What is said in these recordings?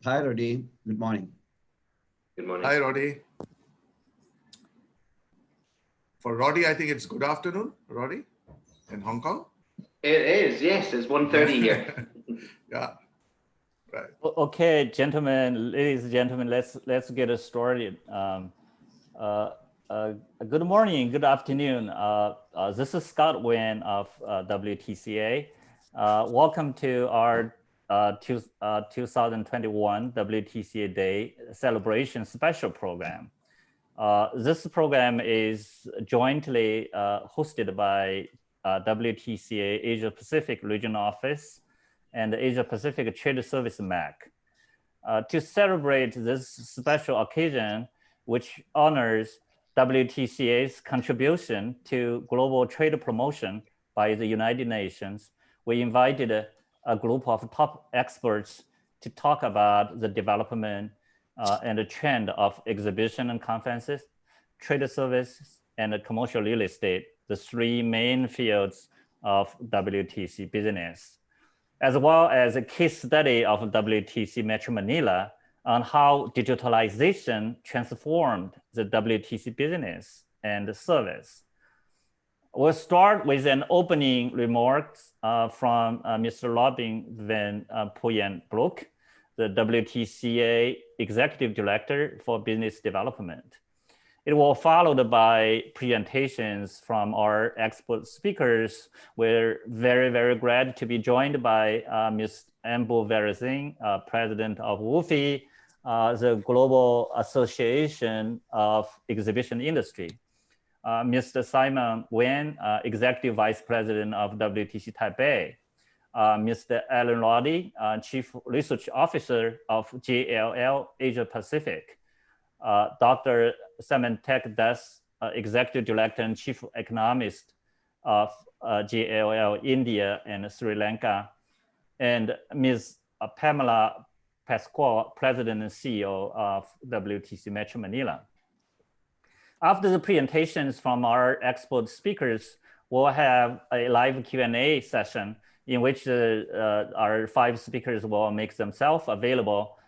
Hi, Roddy. Good morning. Good morning. Hi, Roddy. For Roddy, I think it's good afternoon, Roddy, in Hong Kong. It is, yes. It's 1:30 here. Yeah, right. Okay, gentlemen, ladies and gentlemen, let's get started. Good morning, good afternoon. This is Scott Nguyen of WTCA. Welcome to our 2021 WTCA Day Celebration Special program. This program is jointly hosted by WTCA Asia Pacific Regional Office and the Asia Pacific Trade Services MAC. To celebrate this special occasion, which honors WTCA's contribution to global trade promotion by the United Nations, we invited a group of top experts to talk about the development and the trend of exhibition and conferences, trade services, and commercial real estate, the three main fields of WTC business, as well as a case study of WTC Metro Manila on how digitalization transformed the WTC business and service. We'll start with an opening remarks from Mr. Robin van Puyenbroek, the WTCA Executive Director for Business Development. It will followed by presentations from our expert speakers. We're very, very glad to be joined by Ms. Anbu Varathan, President of UFI, the Global Association of Exhibition Industry. Mr. Simon Wen, Executive Vice President of WTC Taipei. Mr. Alan Roddy, Chief Research Officer of JLL Asia Pacific. Dr. Samantek Das, Executive Director and Chief Economist of JLL India and Sri Lanka. And Ms. Pamela Pascual, President and CEO of WTC Metro Manila. After the presentations from our expert speakers, we'll have a live Q&A session in which our five speakers will make themselves available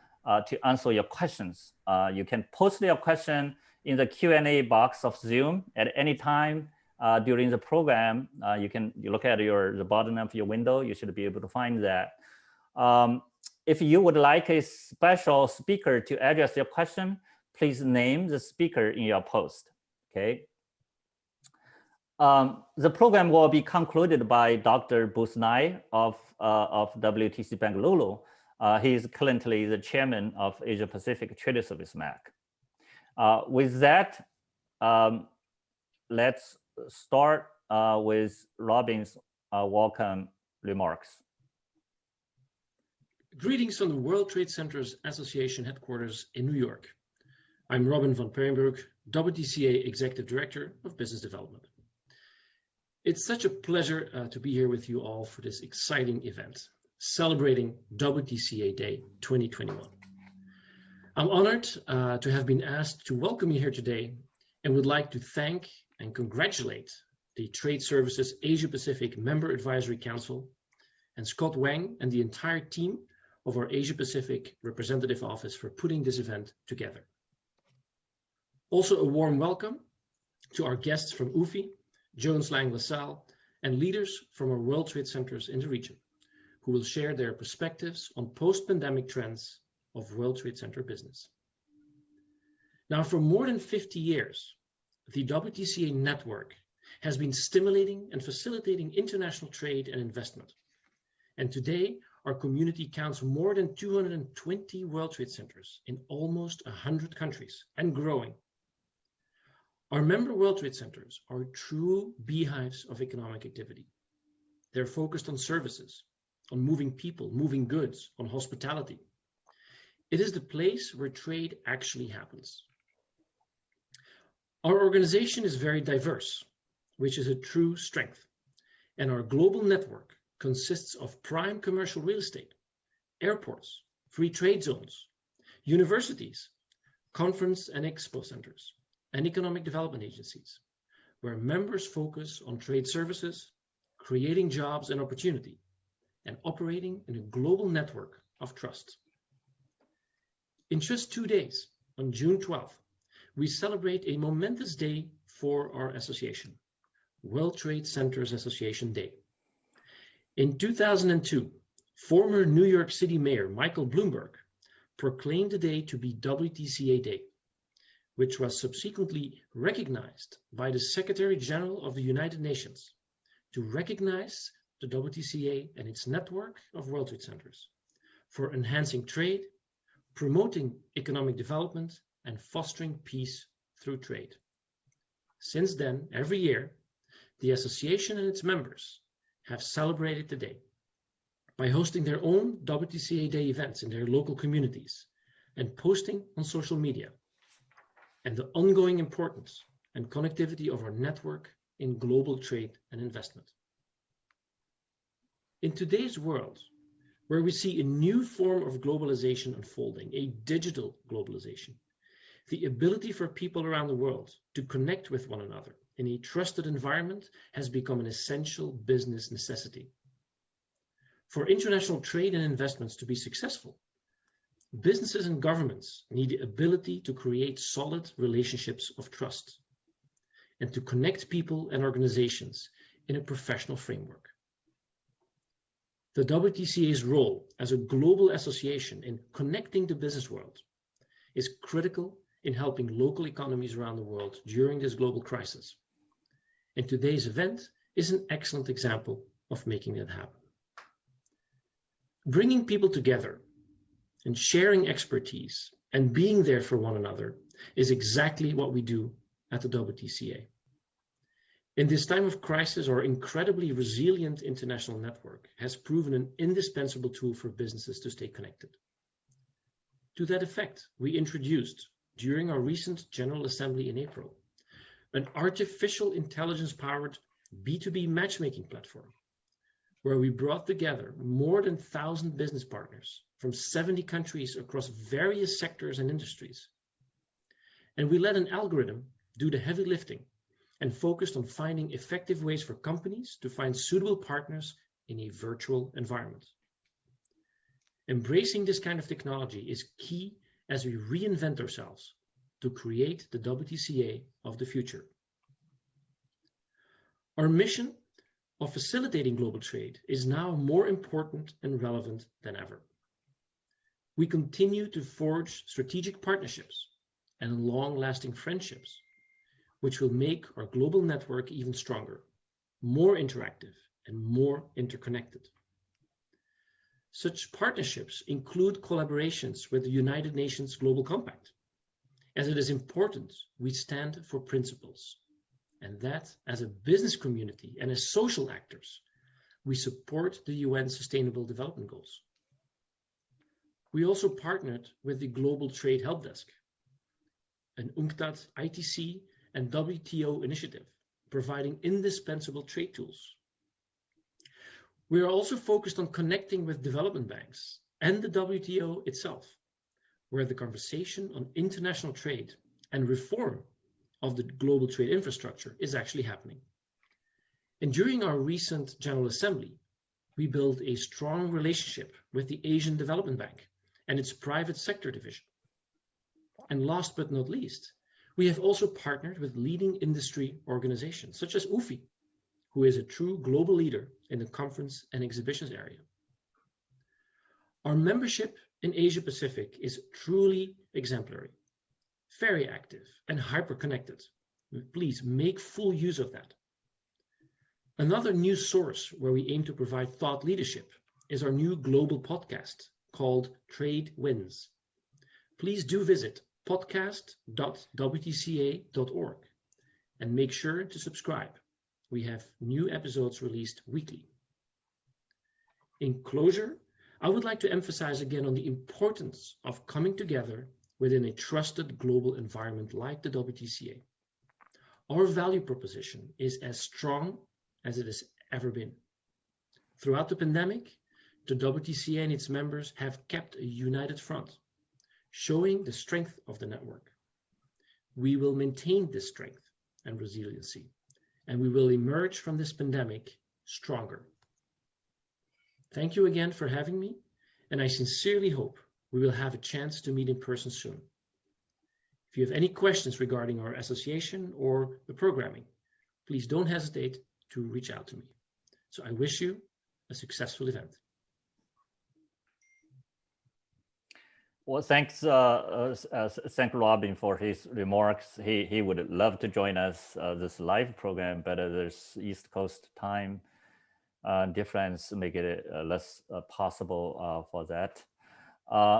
to answer your questions. You can post your question in the Q&A box of Zoom at any time during the program. You look at the bottom of your window, you should be able to find that. If you would like a special speaker to address your question, please name the speaker in your post, okay? The program will be concluded by Dr. Bruce Nye of WTC Bengaluru. He is currently the chairman of Asia Pacific Trade Services MAC. With that, let's start with Robin's welcome remarks. Greetings from the World Trade Centers Association headquarters in New York. I'm Robin van Puyenbroek, WTCA Executive Director of Business Development. It's such a pleasure to be here with you all for this exciting event, celebrating WTCA Day 2021. I'm honored to have been asked to welcome you here today and would like to thank and congratulate the Trade Services Asia Pacific Member Advisory Council and Scott Wang and the entire team of our Asia Pacific Representative Office for putting this event together. Also a warm welcome to our guests from UFI, Jones Lang LaSalle, and leaders from our World Trade Centers in the region, who will share their perspectives on post-pandemic trends of World Trade Center business. Now, for more than 50 years, the WTCA network has been stimulating and facilitating international trade and investment. And today, our community counts more than 220 World Trade Centers in almost 100 countries and growing. Our member World Trade Centers are true beehives of economic activity. They're focused on services, on moving people, moving goods, on hospitality. It is the place where trade actually happens. Our organization is very diverse, which is a true strength. And our global network consists of prime commercial real estate, airports, free trade zones, universities, conference and expo centers, and economic development agencies, where members focus on trade services, creating jobs and opportunity, and operating in a global network of trust. In just 2 days, on June 12th, we celebrate a momentous day for our association, World Trade Centers Association Day. In 2002, former New York City Mayor Michael Bloomberg proclaimed the day to be WTCA Day, which was subsequently recognized by the Secretary General of the United Nations to recognize the WTCA and its network of World Trade Centers for enhancing trade, promoting economic development, and fostering peace through trade. Since then, every year, the association and its members have celebrated the day by hosting their own WTCA Day events in their local communities and posting on social media, and the ongoing importance and connectivity of our network in global trade and investment. In today's world, where we see a new form of globalization unfolding, a digital globalization, the ability for people around the world to connect with one another in a trusted environment has become an essential business necessity. For international trade and investments to be successful, businesses and governments need the ability to create solid relationships of trust and to connect people and organizations in a professional framework. The WTCA's role as a global association in connecting the business world is critical in helping local economies around the world during this global crisis. And today's event is an excellent example of making that happen. Bringing people together and sharing expertise and being there for one another is exactly what we do at the WTCA. In this time of crisis, our incredibly resilient international network has proven an indispensable tool for businesses to stay connected. To that effect, we introduced, during our recent General Assembly in April, an artificial intelligence-powered B2B matchmaking platform, where we brought together more than 1,000 business partners from 70 countries across various sectors and industries. And we let an algorithm do the heavy lifting and focused on finding effective ways for companies to find suitable partners in a virtual environment. Embracing this kind of technology is key as we reinvent ourselves to create the WTCA of the future. Our mission of facilitating global trade is now more important and relevant than ever. We continue to forge strategic partnerships and long-lasting friendships, which will make our global network even stronger, more interactive, and more interconnected. Such partnerships include collaborations with the United Nations Global Compact, as it is important we stand for principles, and that as a business community and as social actors, we support the UN Sustainable Development Goals. We also partnered with the Global Trade Help Desk, an UNCTAD ITC and WTO initiative, providing indispensable trade tools. We are also focused on connecting with development banks and the WTO itself, where the conversation on international trade and reform of the global trade infrastructure is actually happening. And during our recent General Assembly, we built a strong relationship with the Asian Development Bank and its private sector division. And last but not least, we have also partnered with leading industry organizations such as UFI, who is a true global leader in the conference and exhibitions area. Our membership in Asia Pacific is truly exemplary, very active and hyper-connected. Please make full use of that. Another new source where we aim to provide thought leadership is our new global podcast called Trade Wins. Please do visit podcast.wtca.org and make sure to subscribe. We have new episodes released weekly. In closure, I would like to emphasize again on the importance of coming together within a trusted global environment like the WTCA. Our value proposition is as strong as it has ever been. Throughout the pandemic, the WTCA and its members have kept a united front, showing the strength of the network. We will maintain this strength and resiliency, and we will emerge from this pandemic stronger. Thank you again for having me, and I sincerely hope we will have a chance to meet in person soon. If you have any questions regarding our association or the programming, please don't hesitate to reach out to me. So I wish you a successful event. Well, thank Robin for his remarks. He would love to join us this live program, but there's East Coast time difference make it less possible for that.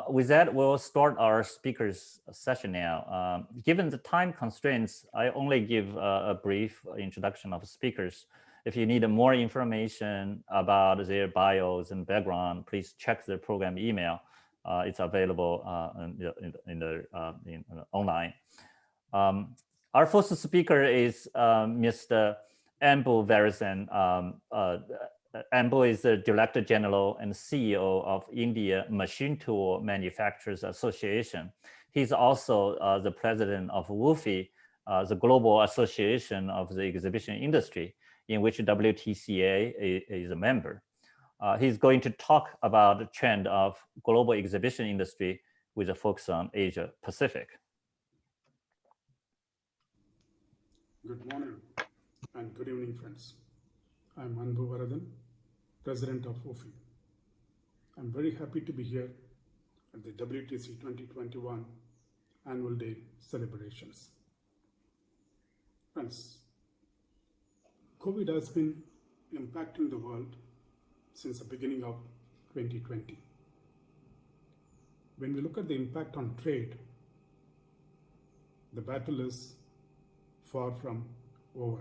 With that, we'll start our speakers session now. Given the time constraints, I only give a brief introduction of speakers. If you need more information about their bios and background, please check the program email. It's available online. Our first speaker is Mr. Anbu Varathan. Anbu is the Director General and CEO of India Machine Tool Manufacturers Association. He's also the President of WFI, the Global Association of the Exhibition Industry, in which WTCA is a member. He's going to talk about the trend of global exhibition industry with a focus on Asia Pacific. Good morning and good evening, friends. I'm Anbu Varathan, President of UFI. I'm very happy to be here at the WTC 2021 Annual Day Celebrations. Friends, COVID has been impacting the world since the beginning of 2020. When we look at the impact on trade, the battle is far from over.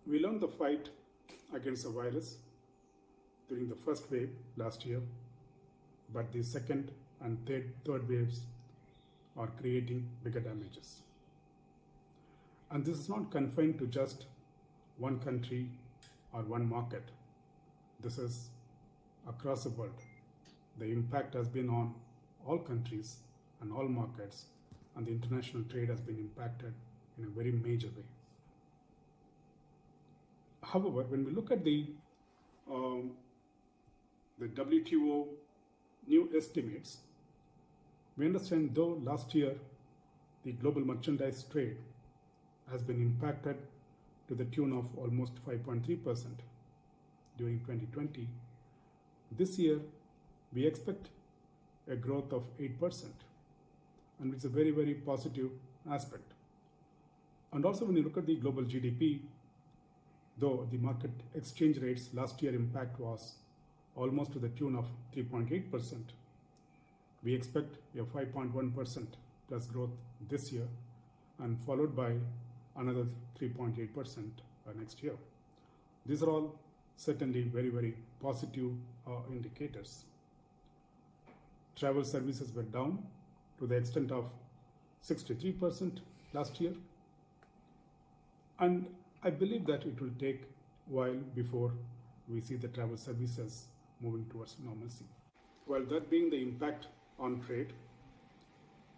We learned the fight against the virus during the first wave last year, but the second and third waves are creating bigger damages. And this is not confined to just one country or one market. This is across the world. The impact has been on all countries and all markets, and the international trade has been impacted in a very major way. However, when we look at the WTO new estimates, we understand though last year the global merchandise trade has been impacted to the tune of almost 5.3% during 2020. This year, we expect a growth of 8%, and it's a very, very positive aspect. And also when you look at the global GDP, though the market exchange rates last year impact was almost to the tune of 3.8%, we expect a 5.1% plus growth this year, and followed by another 3.8% next year. These are all certainly very, very positive indicators. Travel services were down to the extent of 63% last year, and I believe that it will take a while before we see the travel services moving towards normalcy. While that being the impact on trade,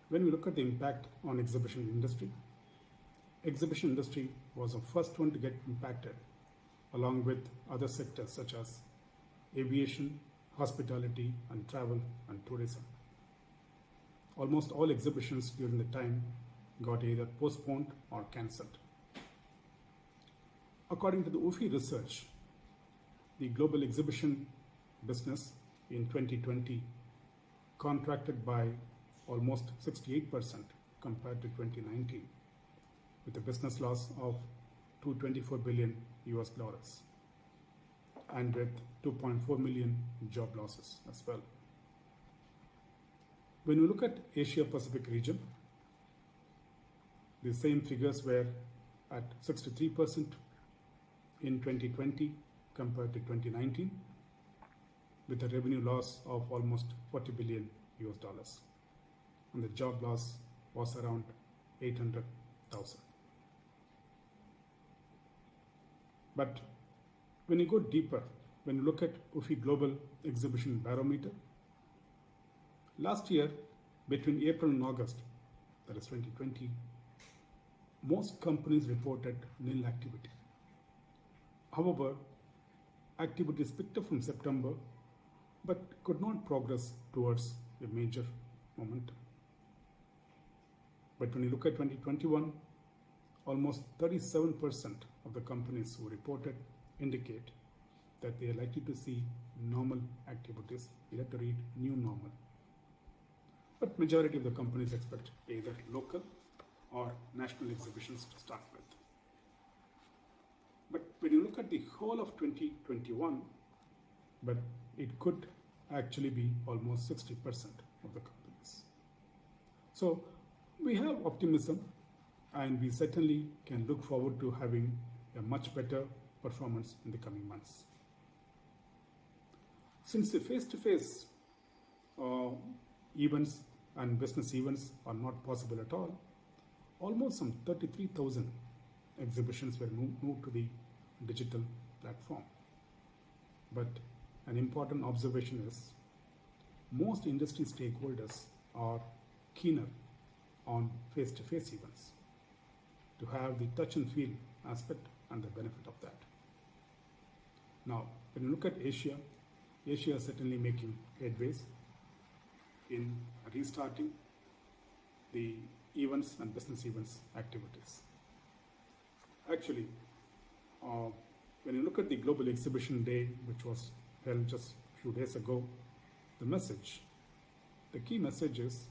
when we look at the impact on exhibition industry was the first one to get impacted, along with other sectors such as aviation, hospitality, and travel and tourism. Almost all exhibitions during the time got either postponed or cancelled. According to the UFI research, the global exhibition business in 2020 contracted by almost 68% compared to 2019, with a business loss of $224 billion and with 2.4 million job losses as well. When we look at Asia Pacific region, the same figures were at 63% in 2020 compared to 2019, with a revenue loss of almost $40 billion, and the job loss was around 800,000. But when you go deeper, when you look at UFI Global Exhibition Barometer, last year, between April and August, that is 2020, most companies reported nil activity. However, activities picked up from September, but could not progress towards a major momentum. But when you look at 2021, almost 37% of the companies who reported indicate that they are likely to see normal activities. We have to read new normal. But majority of the companies expect either local or national exhibitions to start with. But when you look at the whole of 2021, but it could actually be almost 60% of the companies. So we have optimism, and we certainly can look forward to having a much better performance in the coming months. Since the face-to-face events and business events are not possible at all, almost some 33,000 exhibitions were moved to the digital platform. But an important observation is most industry stakeholders are keener on face-to-face events to have the touch and feel aspect and the benefit of that. Now, when you look at Asia, Asia is certainly making headways in restarting the events and business events activities. Actually, when you look at the Global Exhibition Day, which was held just a few days ago, the key message is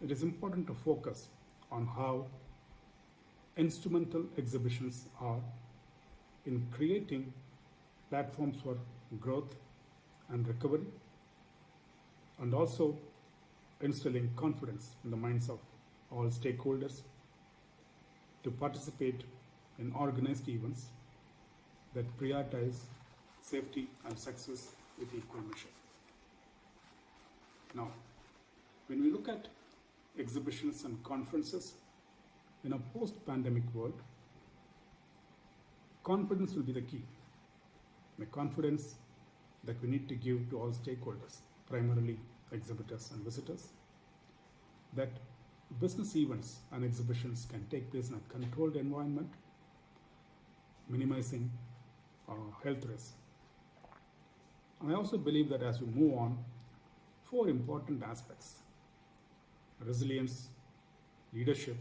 it is important to focus on how instrumental exhibitions are in creating platforms for growth and recovery, and also instilling confidence in the minds of all stakeholders to participate in organized events that prioritize safety and success with equal measure. Now, when we look at exhibitions and conferences in a post-pandemic world, confidence will be the key. The confidence that we need to give to all stakeholders, primarily exhibitors and visitors, that business events and exhibitions can take place in a controlled environment, minimizing health risks. And I also believe that as we move on, 4 important aspects: resilience, leadership,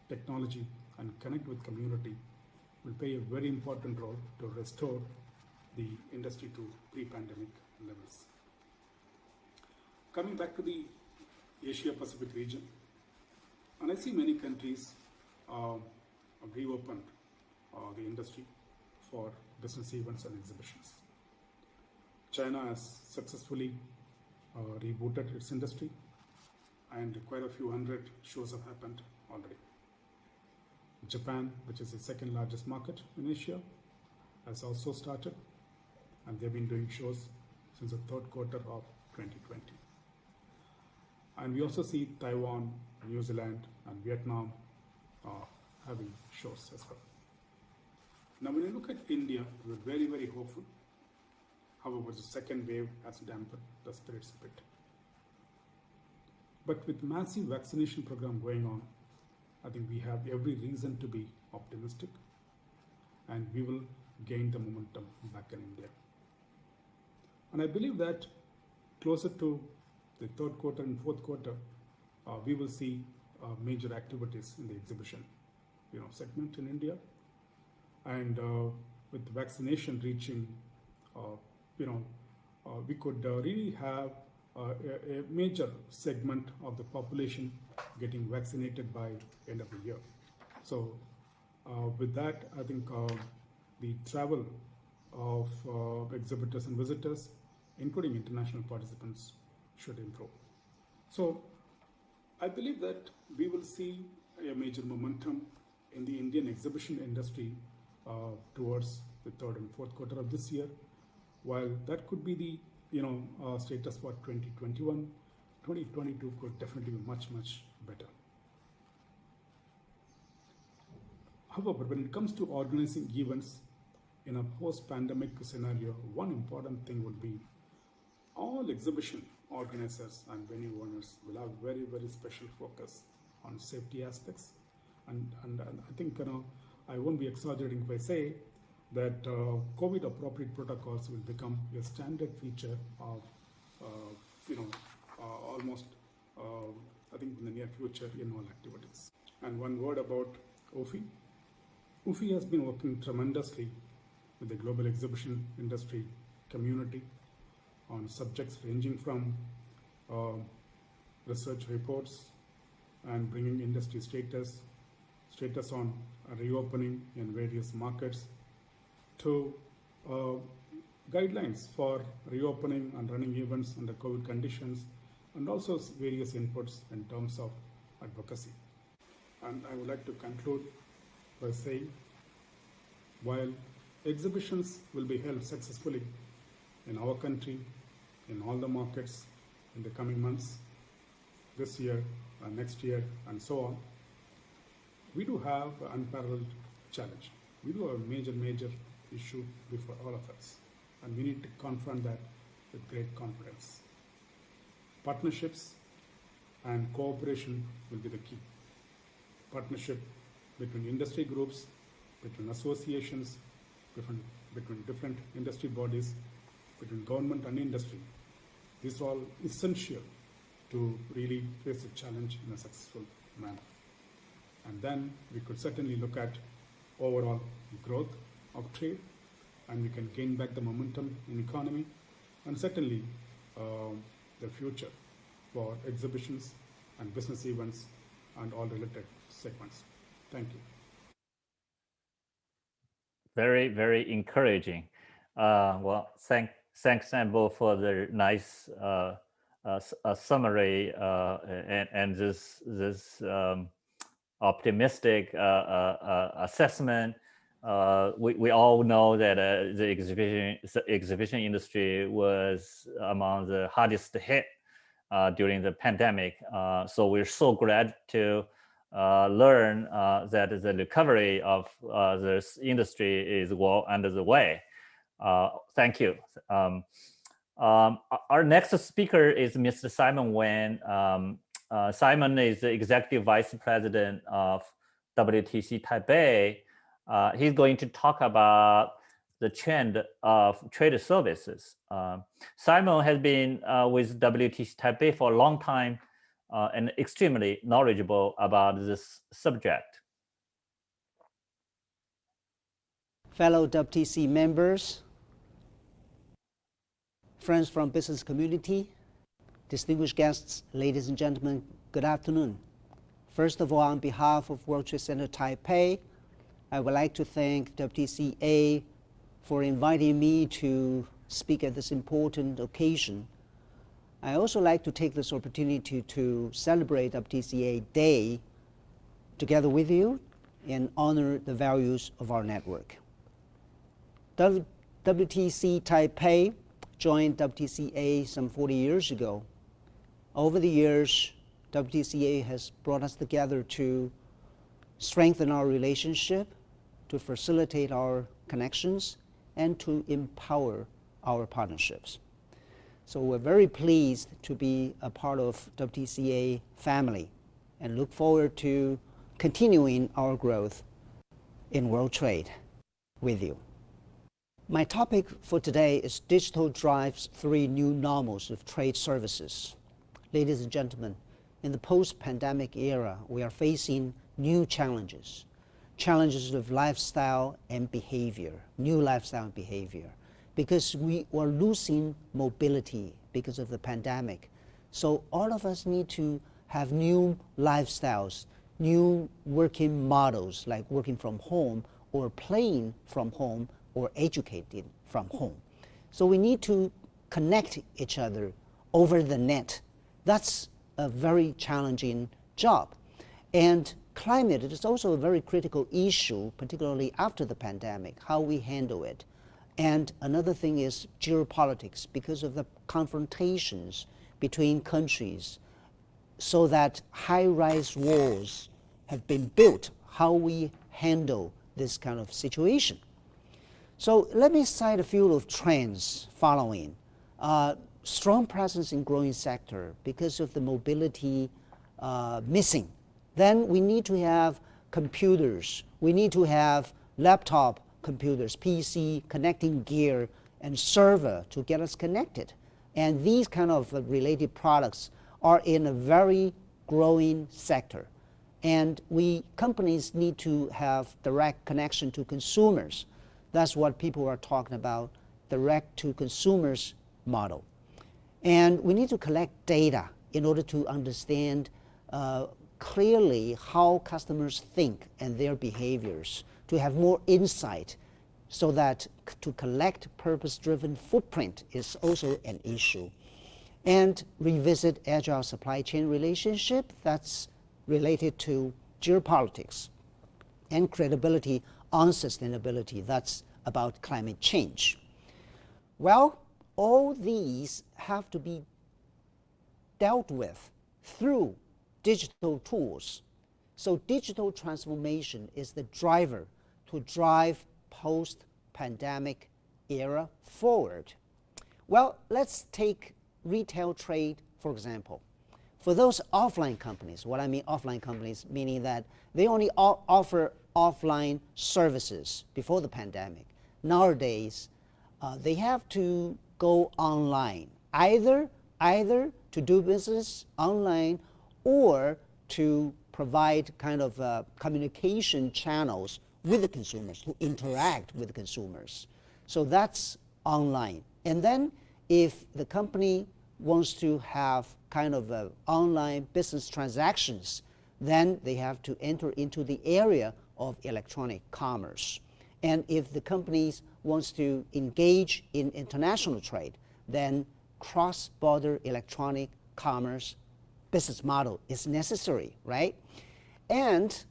technology, and connect with community will play a very important role to restore the industry to pre-pandemic levels. Coming back to the Asia Pacific region, and I see many countries have reopened the industry for business events and exhibitions. China has successfully rebooted its industry, and quite a few hundred shows have happened already. Japan, which is the second largest market in Asia, has also started, and they've been doing shows since the third quarter of 2020. And we also see Taiwan, New Zealand, and Vietnam having shows as well. Now, when you look at India, we're very, very hopeful. However, the second wave has dampened the spirits a bit. But with massive vaccination program going on, I think we have every reason to be optimistic, and we will gain the momentum back in India. And I believe that closer to the third quarter and fourth quarter, we will see major activities in the exhibition, segment in India. And with vaccination reaching, we could really have a major segment of the population getting vaccinated by end of the year. So with that, I think the travel of exhibitors and visitors, including international participants, should improve. So I believe that we will see a major momentum in the Indian exhibition industry towards the third and fourth quarter of this year. While that could be the status for 2021, 2022 could definitely be much, much better. However, when it comes to organizing events in a post-pandemic scenario, one important thing would be all exhibition organizers and venue owners will have very, very special focus on safety aspects. And I think, I won't be exaggerating if I say that COVID appropriate protocols will become a standard feature of, almost, I think in the near future in all activities. And one word about UFI. UFI has been working tremendously with the global exhibition industry community on subjects ranging from research reports and bringing industry status on reopening in various markets to guidelines for reopening and running events under COVID conditions, and also various inputs in terms of advocacy. And I would like to conclude by saying, while exhibitions will be held successfully in our country, in all the markets in the coming months, this year, next year, and so on, we do have an unparalleled challenge. We do have a major issue before all of us, and we need to confront that with great confidence. Partnerships and cooperation will be the key. Partnership between industry groups, between associations, between different industry bodies, between government and industry. These are all essential to really face the challenge in a successful manner. And then we could certainly look at overall growth of trade, and we can gain back the momentum in economy, and certainly the future for exhibitions and business events and all related segments. Thank you. Very, very encouraging. Well, thanks, Anbu, for the nice summary and this optimistic assessment. We all know that the exhibition industry was among the hardest hit during the pandemic. So we're so glad to learn that the recovery of this industry is well under the way. Thank you. Our next speaker is Mr. Simon Wen. Simon is the Executive Vice President of WTC Taipei. He's going to talk about the trend of trade services. Simon has been with WTC Taipei for a long time and extremely knowledgeable about this subject. Fellow WTC members, friends from business community, distinguished guests, ladies and gentlemen, good afternoon. First of all, on behalf of World Trade Center Taipei, I would like to thank WTCA for inviting me to speak at this important occasion. I also like to take this opportunity to celebrate WTCA Day together with you and honor the values of our network. WTC Taipei joined WTCA some 40 years ago. Over the years, WTCA has brought us together to strengthen our relationship, to facilitate our connections, and to empower our partnerships. So we're very pleased to be a part of WTCA family and look forward to continuing our growth in world trade with you. My topic for today is Digital Drives 3 New Normals of Trade Services. Ladies and gentlemen, in the post-pandemic era, we are facing new challenges of lifestyle and behavior, new lifestyle and behavior, because we are losing mobility because of the pandemic. So all of us need to have new lifestyles, new working models, like working from home or playing from home or educating from home. So we need to connect each other over the net. That's a very challenging job. And climate is also a very critical issue, particularly after the pandemic, how we handle it. And another thing is geopolitics, because of the confrontations between countries, so that high-rise walls have been built, how we handle this kind of situation. So let me cite a few of trends following. Strong presence in growing sector because of the mobility missing. Then we need to have computers. We need to have laptop computers, PC, connecting gear, and server to get us connected. And these kind of related products are in a very growing sector. And companies need to have direct connection to consumers. That's what people are talking about, direct to consumers model. And we need to collect data in order to understand clearly how customers think and their behaviors, to have more insight, so that to collect purpose-driven footprint is also an issue. And revisit agile supply chain relationship, that's related to geopolitics, and credibility on sustainability, that's about climate change. Well, all these have to be dealt with through digital tools. So digital transformation is the driver to drive post-pandemic era forward. Well, let's take retail trade, for example. For those offline companies, what I mean offline companies, meaning that they only offer offline services before the pandemic. Nowadays, they have to go online, either to do business online or to provide kind of communication channels with the consumers, to interact with the consumers. So that's online. And then if the company wants to have kind of online business transactions, then they have to enter into the area of electronic commerce. And if the company wants to engage in international trade, then cross-border electronic commerce business model is necessary, right? And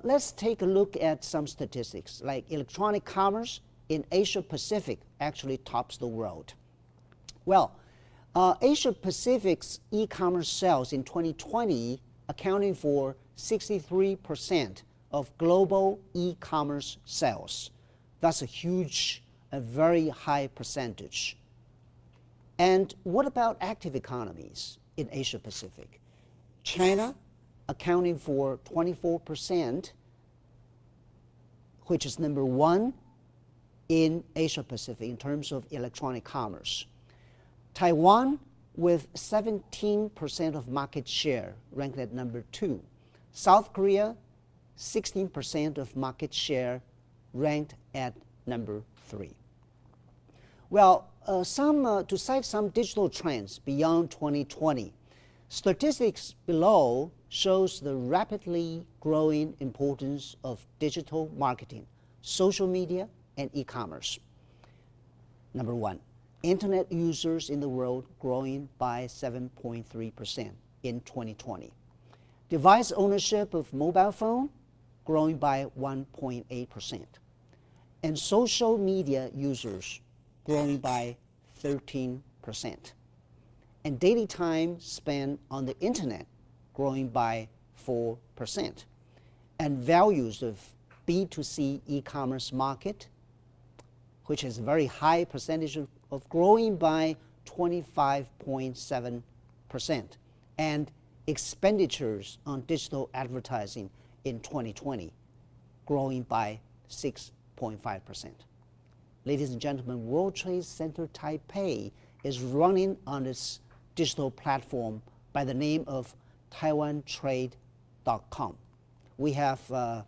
let's take a look at some statistics, like electronic commerce in Asia Pacific actually tops the world. Well, Asia Pacific's e-commerce sales in 2020 accounting for 63% of global e-commerce sales. That's a very high percentage. And what about active economies in Asia Pacific? China accounting for 24%, which is number one in Asia Pacific in terms of electronic commerce. Taiwan with 17% of market share, ranked at number 2. South Korea, 16% of market share, ranked at number 3. Well, to cite some digital trends beyond 2020, statistics below shows the rapidly growing importance of digital marketing, social media, and e-commerce. Number 1, internet users in the world growing by 7.3% in 2020. Device ownership of mobile phone growing by 1.8%. And social media users growing by 13%. And daily time spent on the internet growing by 4%. And values of B2C e-commerce market, which is a very high percentage of growing by 25.7%. And expenditures on digital advertising in 2020 growing by 6.5%. Ladies and gentlemen, World Trade Center Taipei is running on its digital platform by the name of TaiwanTrade.com. We have a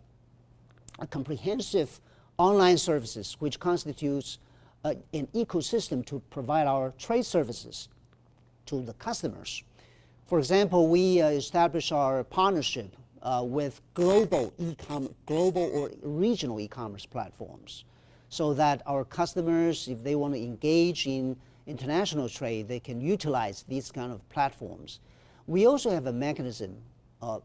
comprehensive online services which constitutes an ecosystem to provide our trade services to the customers. For example, we establish our partnership with global or regional e-commerce platforms, so that our customers, if they want to engage in international trade, they can utilize these kind of platforms. We also have a mechanism,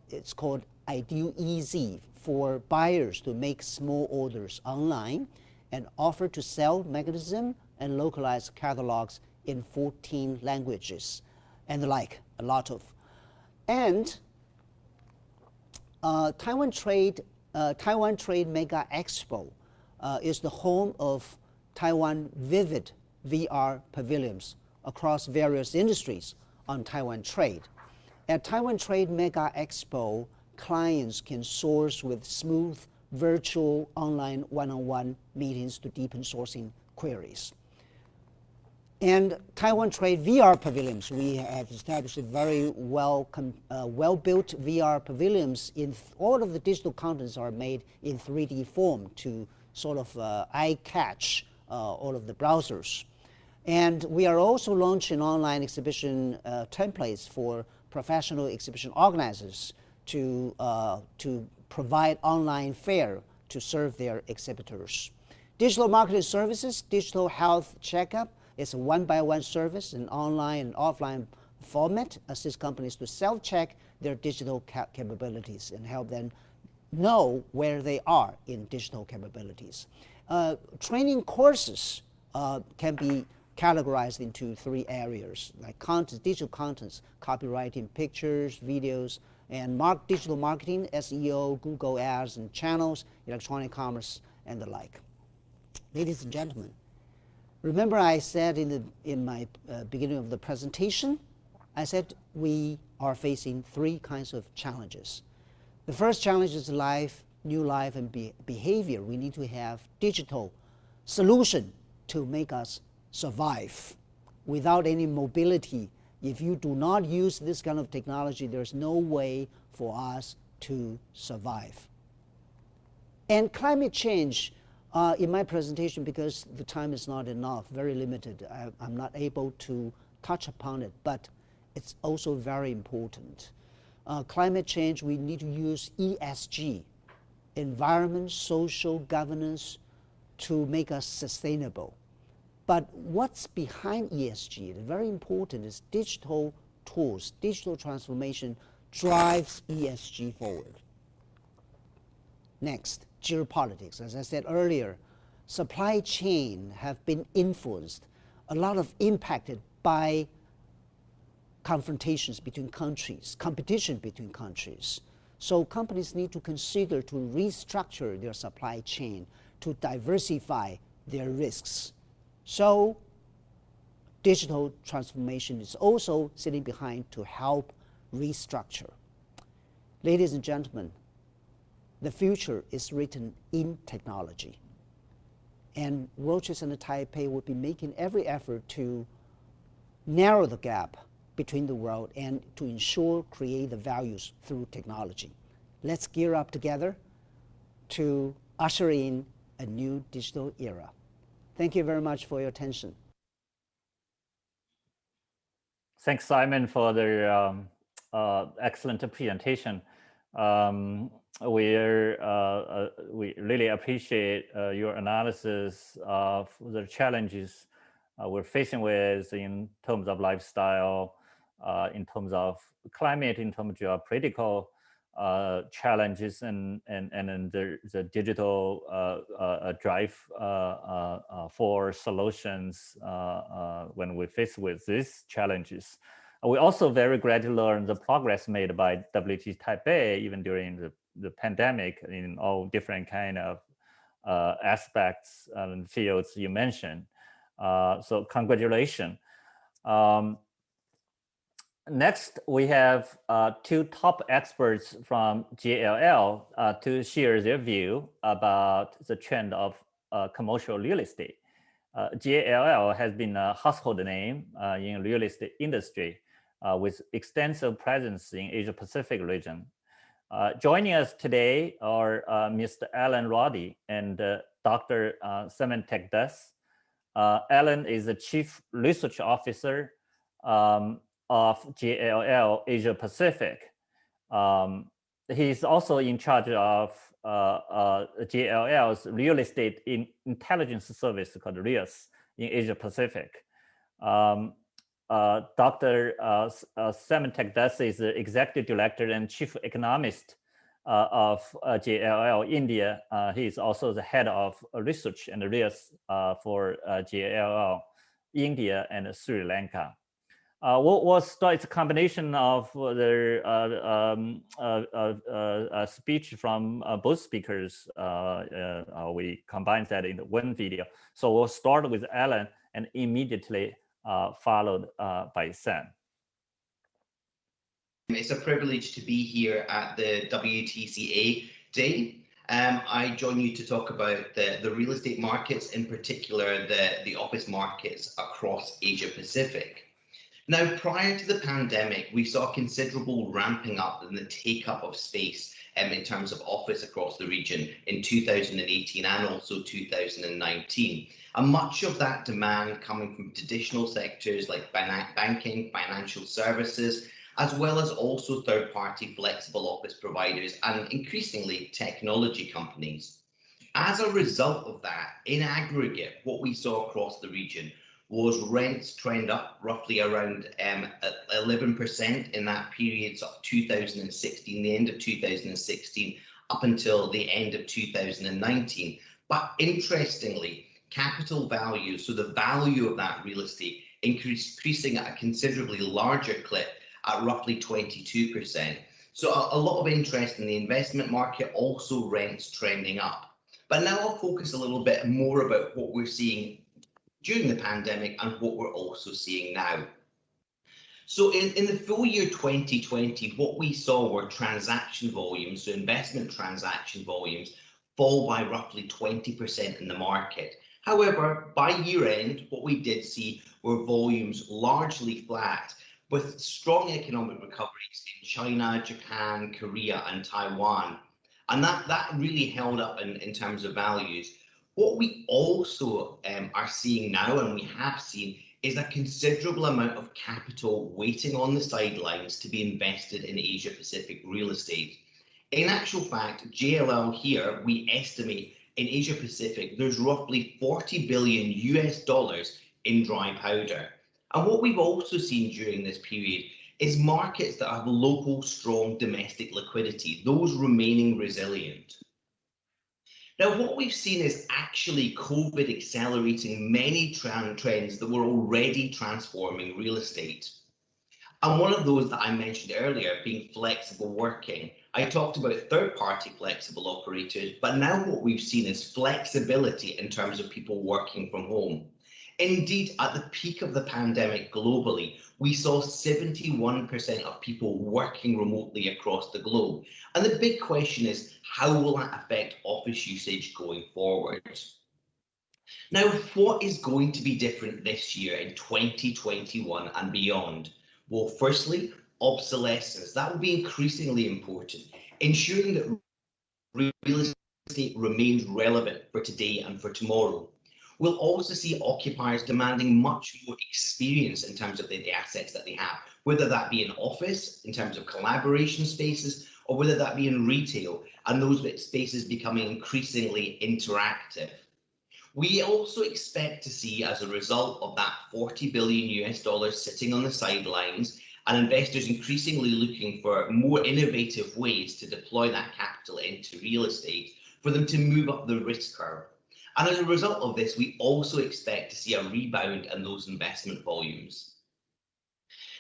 it's called Ideal Easy, for buyers to make small orders online and offer to sell mechanism and localized catalogs in 14 languages and the like, a lot of. And Taiwan Trade Mega Expo is the home of Taiwan Vivid VR pavilions across various industries on Taiwan Trade. At Taiwan Trade Mega Expo, clients can source with smooth virtual online one-on-one meetings to deepen sourcing queries. And Taiwan Trade VR pavilions. We have established very well-built VR pavilions. All of the digital contents are made in 3D form to sort of eye-catch all of the browsers. And we are also launching online exhibition templates for professional exhibition organizers to provide online fare to serve their exhibitors. Digital marketing services, digital health checkup, it's a one-by-one service in online and offline format, assist companies to self-check their digital capabilities and help them know where they are in digital capabilities. Training courses can be categorized into 3 areas, like content, digital contents, copywriting, pictures, videos, and digital marketing, SEO, Google Ads and channels, electronic commerce, and the like. Ladies and gentlemen, remember I said in my beginning of the presentation, I said we are facing 3 kinds of challenges. The first challenge is new life and behavior. We need to have digital solution to make us survive. Without any mobility, if you do not use this kind of technology, there's no way for us to survive. And climate change, in my presentation, because the time is not enough, very limited, I'm not able to touch upon it, but it's also very important. Climate change, we need to use ESG, environment, social governance, to make us sustainable. But what's behind ESG, very important, is digital tools. Digital transformation drives ESG forward. Next, geopolitics. As I said earlier, supply chain have been influenced, a lot of impacted by confrontations between countries, competition between countries. So companies need to consider to restructure their supply chain, to diversify their risks. So digital transformation is also sitting behind to help restructure. Ladies and gentlemen, the future is written in technology. And World Trade Center Taipei will be making every effort to narrow the gap between the world and to ensure create the values through technology. Let's gear up together to usher in a new digital era. Thank you very much for your attention. Thanks, Simon, for the excellent presentation. We really appreciate your analysis of the challenges we're facing with in terms of lifestyle, in terms of climate, in terms of geopolitical challenges, and the digital drive for solutions when we face with these challenges. We're also very glad to learn the progress made by WTC Taipei even during the pandemic in all different kind of aspects and fields you mentioned. So congratulations. Next, we have 2 top experts from JLL to share their view about the trend of commercial real estate. JLL has been a household name in real estate industry with extensive presence in Asia Pacific region. Joining us today are Mr. Alan Roddy and Dr. Simon Tekdas. Alan is the Chief Research Officer of JLL Asia Pacific. He's also in charge of JLL's real estate intelligence service called RIAS in Asia Pacific. Dr. Simon Tekdas is the Executive Director and Chief Economist of JLL India. He is also the Head of Research and RIAS for JLL India and Sri Lanka. We'll start. It's a combination of the speech from both speakers. We combined that in one video. So we'll start with Alan and immediately followed by Sam. It's a privilege to be here at the WTCA Day. I join you to talk about the real estate markets, in particular the office markets across Asia Pacific. Now, prior to the pandemic, we saw considerable ramping up in the take-up of space in terms of office across the region in 2018 and also 2019. And much of that demand coming from traditional sectors like banking, financial services, as well as also third-party flexible office providers and increasingly technology companies. As a result of that, in aggregate, what we saw across the region was rents trend up roughly around 11% in that period of 2016, the end of 2016, up until the end of 2019. But interestingly, capital value, so the value of that real estate, increasing at a considerably larger clip at roughly 22%. So a lot of interest in the investment market, also rents trending up. But now I'll focus a little bit more about what we're seeing during the pandemic and what we're also seeing now. So in the full year 2020, what we saw were transaction volumes, so investment transaction volumes, fall by roughly 20% in the market. However, by year end, what we did see were volumes largely flat, with strong economic recoveries in China, Japan, Korea, and Taiwan. And that really held up in terms of values. What we also are seeing now, and we have seen, is a considerable amount of capital waiting on the sidelines to be invested in Asia Pacific real estate. In actual fact, JLL here, we estimate in Asia Pacific, there's roughly $40 billion in dry powder. And what we've also seen during this period is markets that have local, strong domestic liquidity, those remaining resilient. Now, what we've seen is actually COVID accelerating many trends that were already transforming real estate. And one of those that I mentioned earlier being flexible working. I talked about third-party flexible operators, but now what we've seen is flexibility in terms of people working from home. Indeed, at the peak of the pandemic globally, we saw 71% of people working remotely across the globe. And the big question is, how will that affect office usage going forward? Now, what is going to be different this year in 2021 and beyond? Well, firstly, obsolescence. That will be increasingly important, ensuring that real estate remains relevant for today and for tomorrow. We'll also see occupiers demanding much more experience in terms of the assets that they have, whether that be in office, in terms of collaboration spaces, or whether that be in retail, and those spaces becoming increasingly interactive. We also expect to see, as a result of that $40 billion sitting on the sidelines, and investors increasingly looking for more innovative ways to deploy that capital into real estate, for them to move up the risk curve. And as a result of this, we also expect to see a rebound in those investment volumes.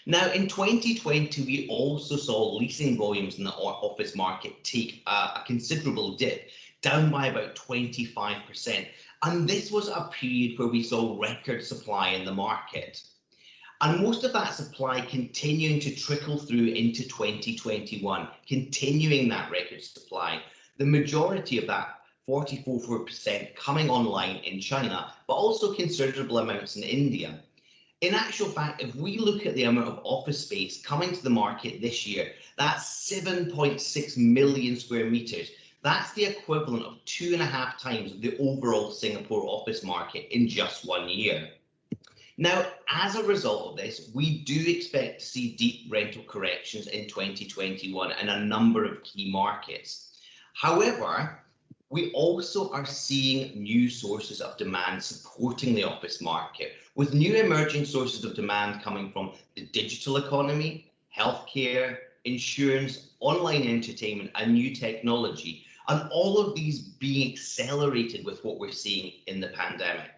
Now, in 2020, we also saw leasing volumes in the office market take a considerable dip, down by about 25%. And this was a period where we saw record supply in the market. And most of that supply continuing to trickle through into 2021, continuing that record supply. The majority of that, 44% coming online in China, but also considerable amounts in India. In actual fact, if we look at the amount of office space coming to the market this year, that's 7.6 million square meters. That's the equivalent of 2.5 times the overall Singapore office market in just 1 year. Now, as a result of this, we do expect to see deep rental corrections in 2021 in a number of key markets. However, we also are seeing new sources of demand supporting the office market, with new emerging sources of demand coming from the digital economy, healthcare, insurance, online entertainment, and new technology, and all of these being accelerated with what we're seeing in the pandemic.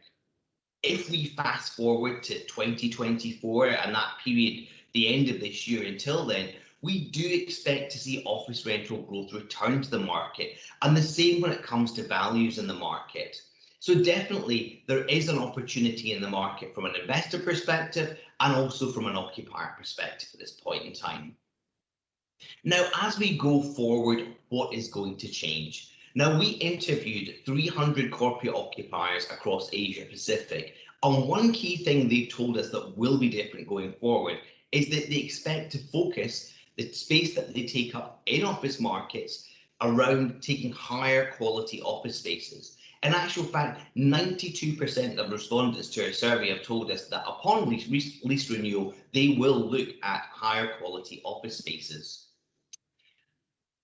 If we fast forward to 2024 and that period, the end of this year until then, we do expect to see office rental growth return to the market, and the same when it comes to values in the market. So definitely there is an opportunity in the market from an investor perspective and also from an occupier perspective at this point in time. Now, as we go forward, what is going to change? Now, we interviewed 300 corporate occupiers across Asia Pacific, and one key thing they've told us that will be different going forward is that they expect to focus the space that they take up in office markets around taking higher quality office spaces. In actual fact, 92% of respondents to our survey have told us that upon lease renewal, they will look at higher quality office spaces.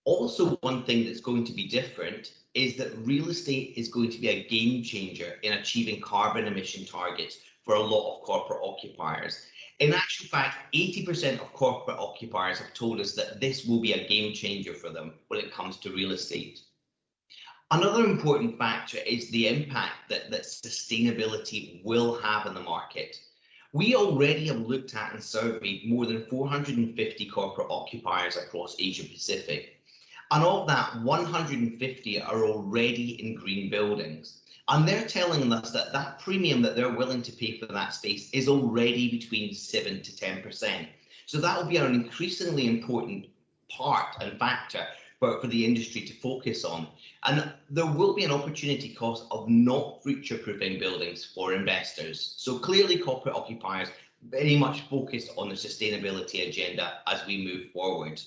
Also, one thing that's going to be different is that real estate is going to be a game changer in achieving carbon emission targets for a lot of corporate occupiers. In actual fact, 80% of corporate occupiers have told us that this will be a game changer for them when it comes to real estate. Another important factor is the impact that sustainability will have in the market. We already have looked at and surveyed more than 450 corporate occupiers across Asia Pacific. And of that, 150 are already in green buildings. And they're telling us that that premium that they're willing to pay for that space is already between 7 to 10%. So that will be an increasingly important part and factor for the industry to focus on. And there will be an opportunity cost of not future-proofing buildings for investors. So clearly corporate occupiers very much focused on the sustainability agenda as we move forward.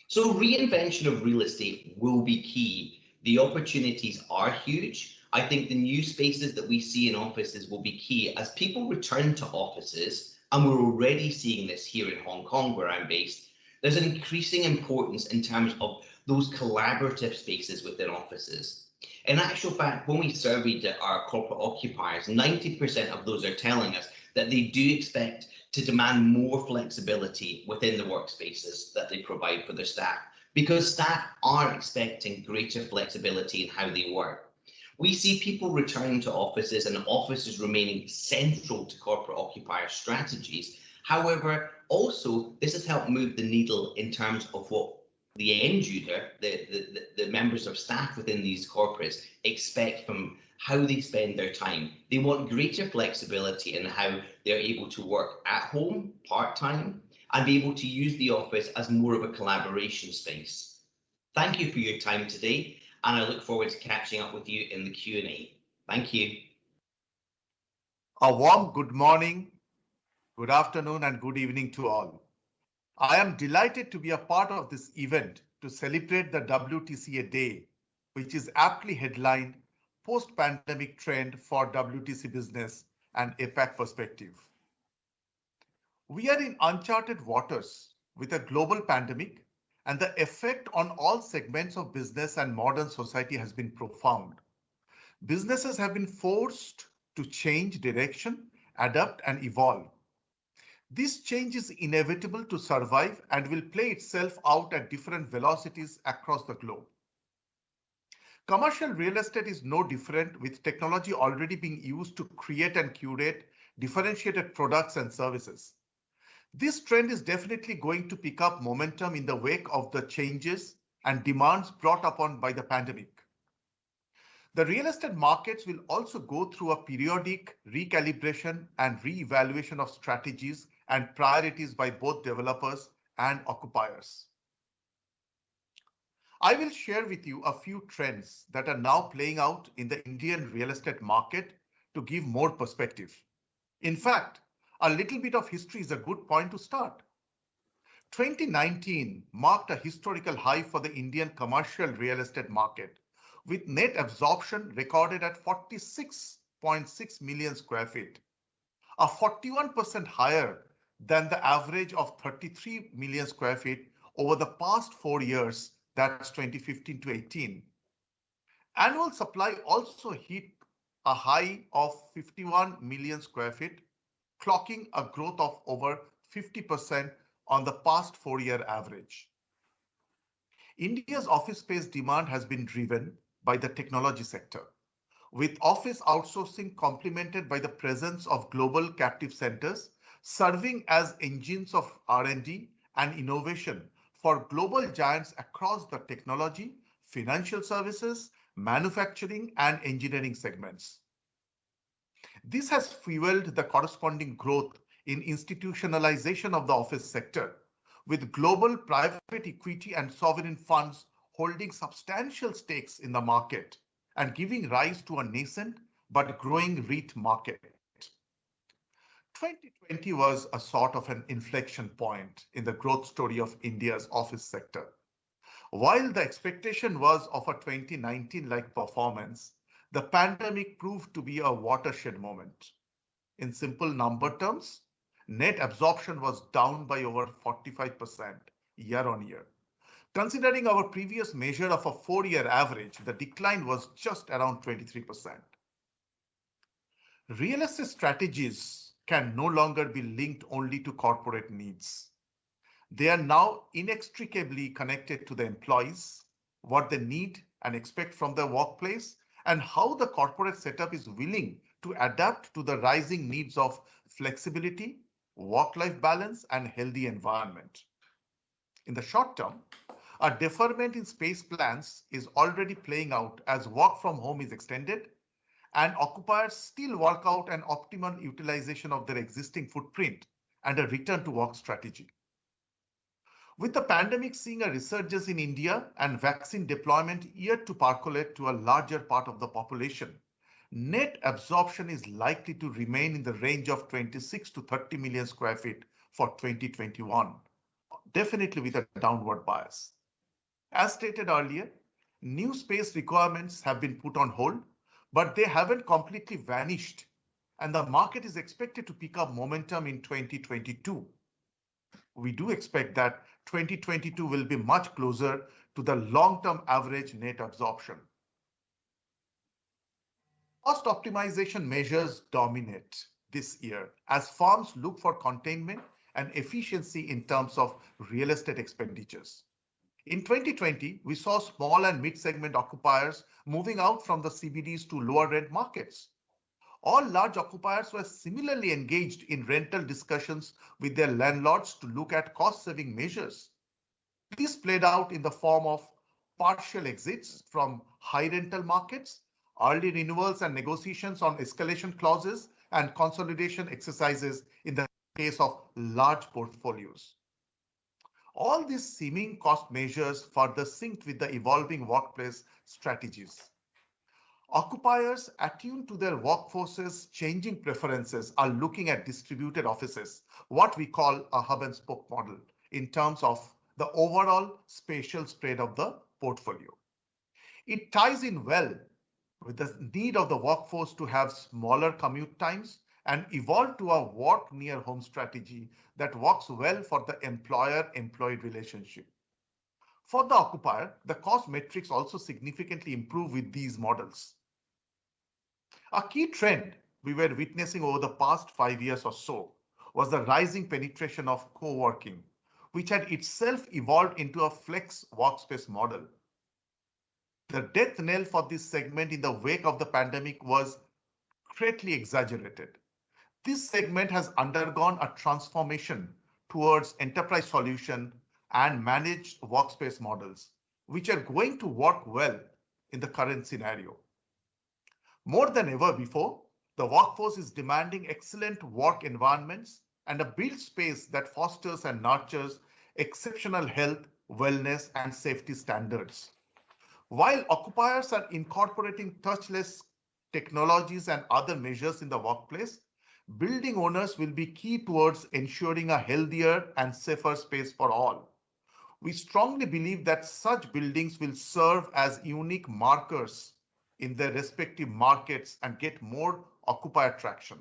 So reinvention of real estate will be key. The opportunities are huge. I think the new spaces that we see in offices will be key as people return to offices, and we're already seeing this here in Hong Kong, where I'm based. There's an increasing importance in terms of those collaborative spaces within offices. In actual fact, when we surveyed our corporate occupiers, 90% of those are telling us that they do expect to demand more flexibility within the workspaces that they provide for their staff, because staff are expecting greater flexibility in how they work. We see people returning to offices and offices remaining central to corporate occupier strategies. However, also, this has helped move the needle in terms of what the end user, the members of staff within these corporates expect from how they spend their time. They want greater flexibility in how they're able to work at home, part-time, and be able to use the office as more of a collaboration space. Thank you for your time today, and I look forward to catching up with you in the Q&A. Thank you. A warm good morning, good afternoon, and good evening to all. I am delighted to be a part of this event to celebrate the WTCA Day, which is aptly headlined Post-Pandemic Trend for WTC Business and APAC Perspective. We are in uncharted waters with a global pandemic, and the effect on all segments of business and modern society has been profound. Businesses have been forced to change direction, adapt, and evolve. This change is inevitable to survive and will play itself out at different velocities across the globe. Commercial real estate is no different, with technology already being used to create and curate differentiated products and services. This trend is definitely going to pick up momentum in the wake of the changes and demands brought upon by the pandemic. The real estate markets will also go through a periodic recalibration and re-evaluation of strategies and priorities by both developers and occupiers. I will share with you a few trends that are now playing out in the Indian real estate market to give more perspective. In fact, a little bit of history is a good point to start. 2019 marked a historical high for the Indian commercial real estate market, with net absorption recorded at 46.6 million square feet, a 41% higher than the average of 33 million square feet over the past 4 years, that's 2015 to 18. Annual supply also hit a high of 51 million square feet, clocking a growth of over 50% on the past 4-year average. India's office space demand has been driven by the technology sector, with office outsourcing complemented by the presence of global captive centers serving as engines of R&D and innovation for global giants across the technology, financial services, manufacturing, and engineering segments. This has fueled the corresponding growth in institutionalization of the office sector, with global private equity and sovereign funds holding substantial stakes in the market and giving rise to a nascent but growing REIT market. 2020 was a sort of an inflection point in the growth story of India's office sector. While the expectation was of a 2019-like performance, the pandemic proved to be a watershed moment. In simple number terms, net absorption was down by over 45% year on year. Considering our previous measure of a 4-year average, the decline was just around 23%. Real estate strategies can no longer be linked only to corporate needs. They are now inextricably connected to the employees, what they need and expect from their workplace, and how the corporate setup is willing to adapt to the rising needs of flexibility, work-life balance, and healthy environment. In the short term, a deferment in space plans is already playing out as work from home is extended and occupiers still work out an optimal utilization of their existing footprint and a return to work strategy. With the pandemic seeing a resurgence in India and vaccine deployment yet to percolate to a larger part of the population, net absorption is likely to remain in the range of 26 to 30 million square feet for 2021, definitely with a downward bias. As stated earlier, new space requirements have been put on hold, but they haven't completely vanished, and the market is expected to pick up momentum in 2022. We do expect that 2022 will be much closer to the long-term average net absorption. Cost optimization measures dominate this year as firms look for containment and efficiency in terms of real estate expenditures. In 2020, we saw small and mid-segment occupiers moving out from the CBDs to lower rent markets. All large occupiers were similarly engaged in rental discussions with their landlords to look at cost-saving measures. This played out in the form of partial exits from high rental markets, early renewals and negotiations on escalation clauses, and consolidation exercises in the case of large portfolios. All these seeming cost measures further synced with the evolving workplace strategies. Occupiers attuned to their workforce's changing preferences are looking at distributed offices, what we call a hub and spoke model, in terms of the overall spatial spread of the portfolio. It ties in well with the need of the workforce to have smaller commute times and evolve to a work near home strategy that works well for the employer-employee relationship. For the occupier, the cost metrics also significantly improve with these models. A key trend we were witnessing over the past 5 years or so was the rising penetration of co-working, which had itself evolved into a flex workspace model. The death knell for this segment in the wake of the pandemic was greatly exaggerated. This segment has undergone a transformation towards enterprise solution and managed workspace models, which are going to work well in the current scenario. More than ever before, the workforce is demanding excellent work environments and a built space that fosters and nurtures exceptional health, wellness, and safety standards. While occupiers are incorporating touchless technologies and other measures in the workplace, building owners will be key towards ensuring a healthier and safer space for all. We strongly believe that such buildings will serve as unique markers in their respective markets and get more occupier traction.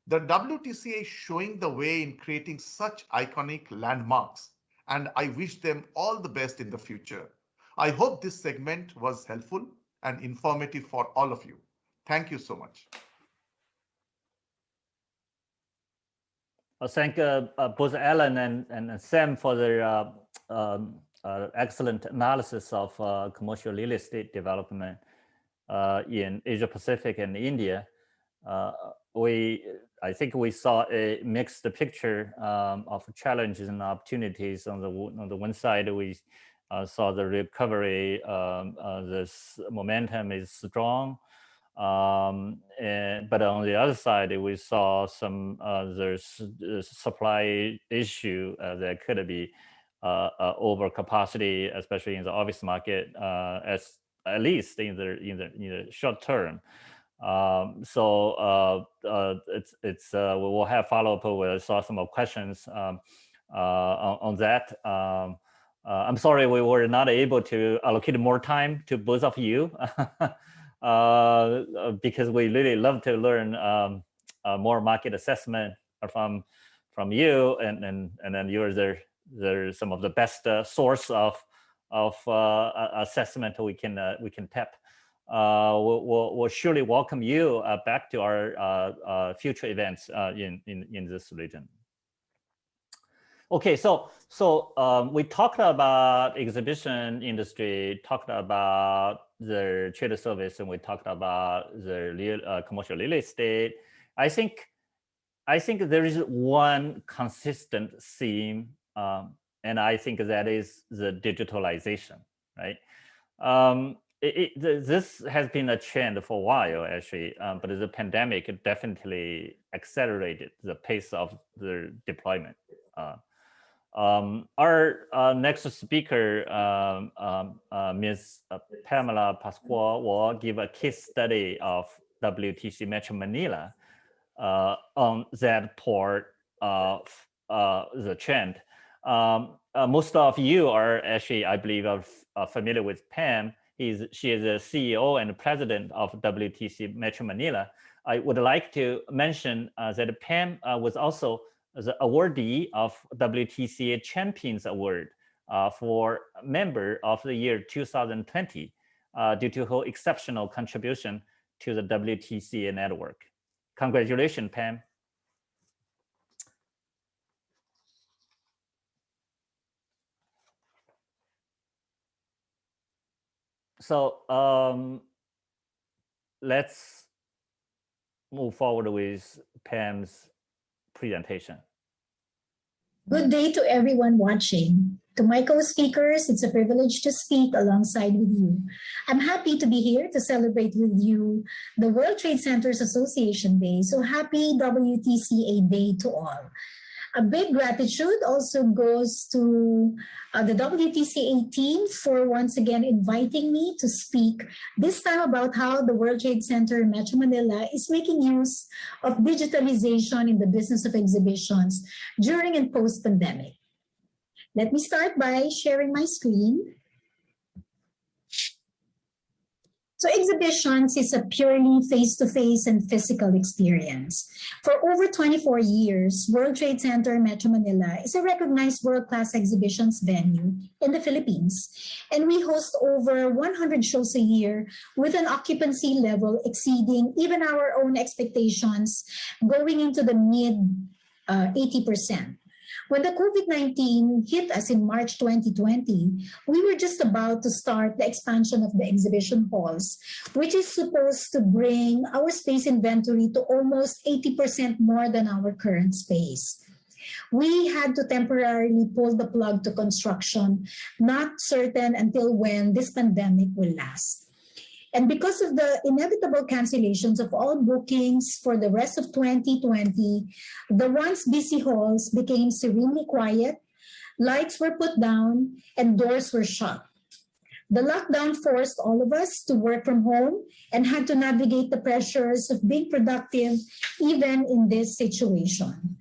The WTCA is showing the way in creating such iconic landmarks, and I wish them all the best in the future. I hope this segment was helpful and informative for all of you. Thank you so much. Thank both Alan and Sam for their excellent analysis of commercial real estate development in Asia Pacific and India. I think we saw a mixed picture of challenges and opportunities. On the one side, we saw the recovery. This momentum is strong. But on the other side, we saw some there's supply issue that could be over capacity, especially in the office market, as at least in the short term. So we will have follow-up. We saw some more questions on that. I'm sorry we were not able to allocate more time to both of you because we really love to learn more market assessment from you, and then you're there some of the best source of assessment we can tap. We'll surely welcome you back to our future events in this region. Okay, so we talked about exhibition industry, talked about the trade service, and we talked about the commercial real estate. I think there is one consistent theme, and I think that is the digitalization, right? This has been a trend for a while, actually, but the pandemic definitely accelerated the pace of the deployment. Our next speaker, Ms. Pamela Pascual, will give a case study of WTC Metro Manila on that part of the trend. Most of you are actually, I believe, familiar with Pam. She is the CEO and president of WTC Metro Manila. I would like to mention that Pam was also the awardee of WTCA Champions Award for Member of the Year 2020 due to her exceptional contribution to the WTCA network. Congratulations, Pam. So let's move forward with Pam's presentation. Good day to everyone watching. To my co-speakers, it's a privilege to speak alongside with you. I'm happy to be here to celebrate with you the World Trade Centers Association Day. So happy WTCA Day to all. A big gratitude also goes to the WTCA team for once again inviting me to speak, this time about how the World Trade Center Metro Manila is making use of digitalization in the business of exhibitions during and post-pandemic. Let me start by sharing my screen. So exhibitions is a purely face-to-face and physical experience. For over 24 years, World Trade Center Metro Manila is a recognized world-class exhibitions venue in the Philippines, and we host over 100 shows a year with an occupancy level exceeding even our own expectations, going into the mid 80%. When the COVID-19 hit us in March 2020, we were just about to start the expansion of the exhibition halls, which is supposed to bring our space inventory to almost 80% more than our current space. We had to temporarily pull the plug to construction, not certain until when this pandemic will last. And because of the inevitable cancellations of all bookings for the rest of 2020, the once busy halls became serenely quiet, lights were put down, and doors were shut. The lockdown forced all of us to work from home and had to navigate the pressures of being productive even in this situation.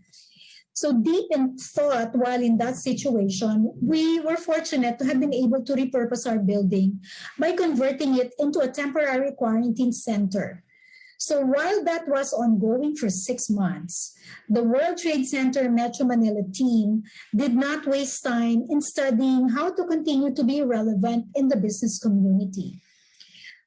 So deep in thought while in that situation, we were fortunate to have been able to repurpose our building by converting it into a temporary quarantine center. So while that was ongoing for 6 months, the World Trade Center Metro Manila team did not waste time in studying how to continue to be relevant in the business community.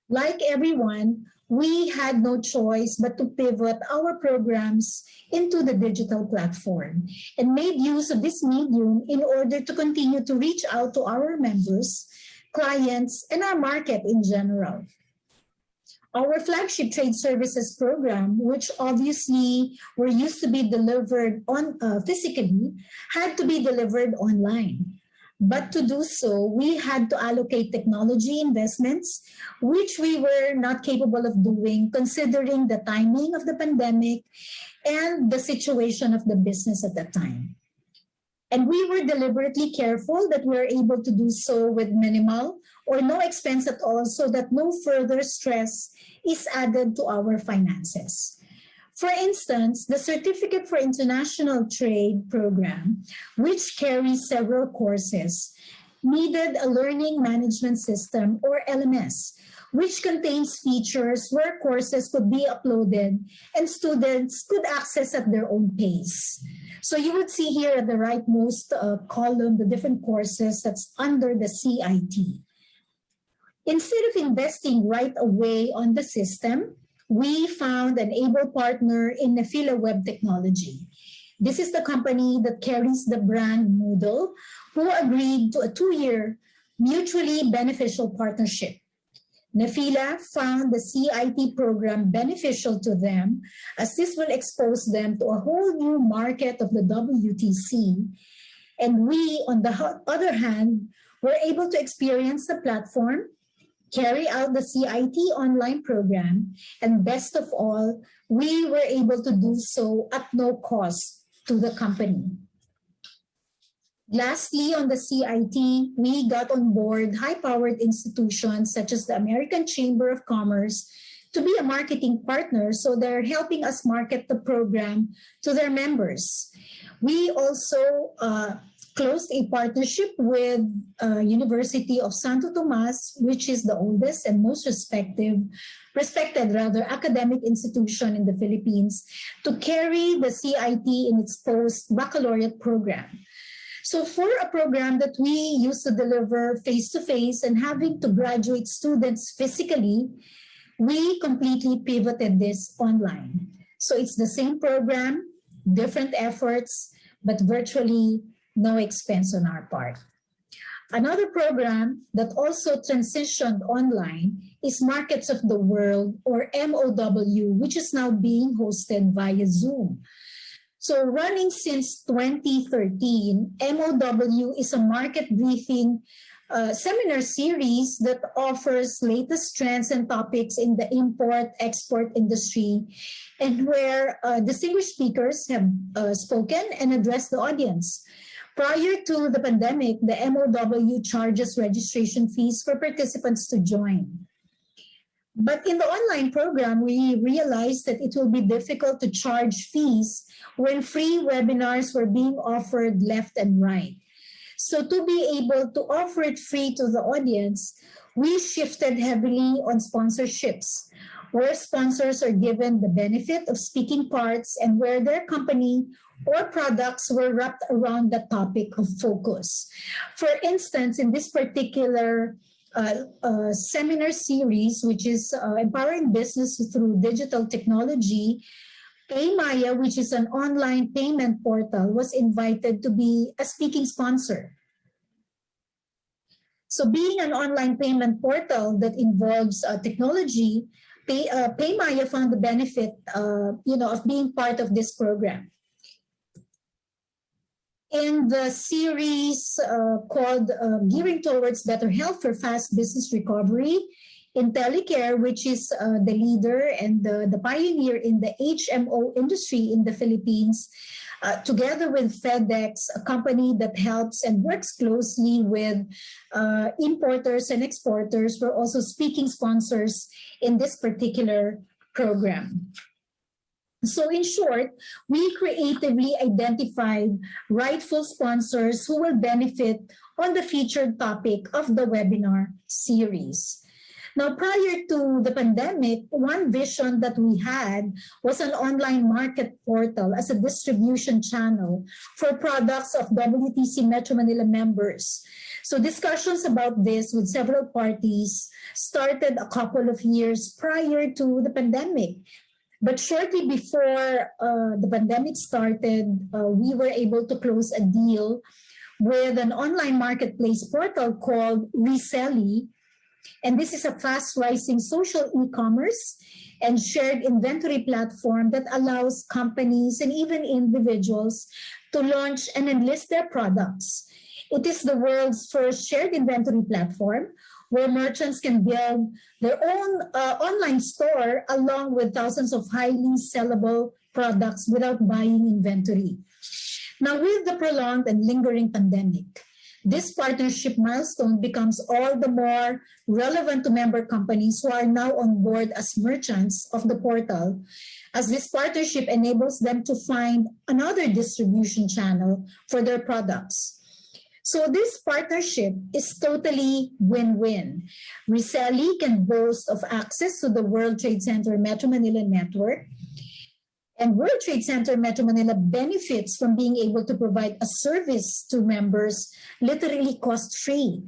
Like everyone, we had no choice but to pivot our programs into the digital platform and made use of this medium in order to continue to reach out to our members, clients, and our market in general. Our flagship trade services program, which obviously were used to be delivered on physically, had to be delivered online. But to do so, we had to allocate technology investments, which we were not capable of doing considering the timing of the pandemic and the situation of the business at that time. And we were deliberately careful that we are able to do so with minimal or no expense at all so that no further stress is added to our finances. For instance, the Certificate for International Trade program, which carries several courses, needed a learning management system or LMS, which contains features where courses could be uploaded and students could access at their own pace. So you would see here at the rightmost column the different courses that's under the CIT. Instead of investing right away on the system, we found an able partner in Nefila Web Technology. This is the company that carries the brand Moodle, who agreed to a 2-year mutually beneficial partnership. Nefila found the CIT program beneficial to them, as this will expose them to a whole new market of the WTC. And we, on the other hand, were able to experience the platform, carry out the CIT online program, and best of all, we were able to do so at no cost to the company. Lastly, on the CIT, we got on board high-powered institutions such as the American Chamber of Commerce to be a marketing partner, so they're helping us market the program to their members. We also closed a partnership with University of Santo Tomas, which is the oldest and most respected academic institution in the Philippines, to carry the CIT in its post-baccalaureate program. So for a program that we used to deliver face-to-face and having to graduate students physically, we completely pivoted this online. So it's the same program, different efforts, but virtually no expense on our part. Another program that also transitioned online is Markets of the World, or MOW, which is now being hosted via Zoom. So running since 2013, MOW is a market briefing seminar series that offers latest trends and topics in the import-export industry, and where distinguished speakers have spoken and addressed the audience. Prior to the pandemic, the MOW charges registration fees for participants to join. But in the online program, we realized that it will be difficult to charge fees when free webinars were being offered left and right. So to be able to offer it free to the audience, we shifted heavily on sponsorships, where sponsors are given the benefit of speaking parts and where their company or products were wrapped around the topic of focus. For instance, in this particular seminar series, which is Empowering Business Through Digital Technology, Paymaya, which is an online payment portal, was invited to be a speaking sponsor. So being an online payment portal that involves technology, Paymaya found the benefit of being part of this program. In the series called Gearing Towards Better Health for Fast Business Recovery, Intellicare, which is the leader and the pioneer in the HMO industry in the Philippines, together with FedEx, a company that helps and works closely with importers and exporters, were also speaking sponsors in this particular program. So in short, we creatively identified rightful sponsors who will benefit on the featured topic of the webinar series. Now, prior to the pandemic, one vision that we had was an online market portal as a distribution channel for products of WTC Metro Manila members. So discussions about this with several parties started a couple of years prior to the pandemic. But shortly before the pandemic started, we were able to close a deal with an online marketplace portal called Reselly. And this is a fast-rising social e-commerce and shared inventory platform that allows companies and even individuals to launch and enlist their products. It is the world's first shared inventory platform where merchants can build their own online store along with thousands of highly sellable products without buying inventory. Now, with the prolonged and lingering pandemic, this partnership milestone becomes all the more relevant to member companies who are now on board as merchants of the portal, as this partnership enables them to find another distribution channel for their products. So this partnership is totally win-win. Reselli can boast of access to the World Trade Center Metro Manila network, and World Trade Center Metro Manila benefits from being able to provide a service to members literally cost-free.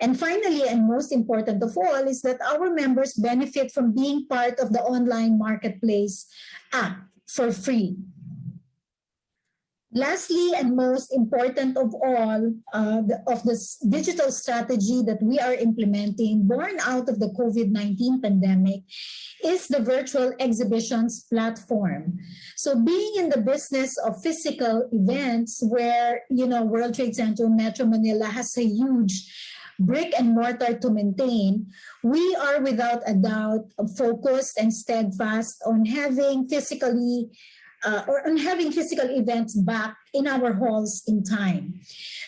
And finally, and most important of all, is that our members benefit from being part of the online marketplace app for free. Lastly, and most important of all, of this digital strategy that we are implementing, born out of the COVID-19 pandemic, is the virtual exhibitions platform. So being in the business of physical events where, World Trade Center Metro Manila has a huge brick and mortar to maintain, we are without a doubt focused and steadfast on having physical events back in our halls in time.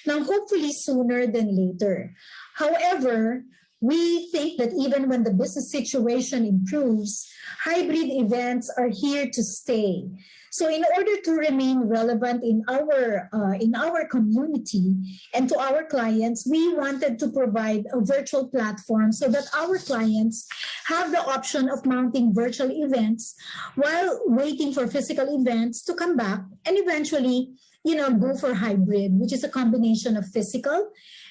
Now, hopefully sooner than later. However, we think that even when the business situation improves, hybrid events are here to stay. So in order to remain relevant in our community and to our clients, we wanted to provide a virtual platform so that our clients have the option of mounting virtual events while waiting for physical events to come back and eventually, go for hybrid, which is a combination of physical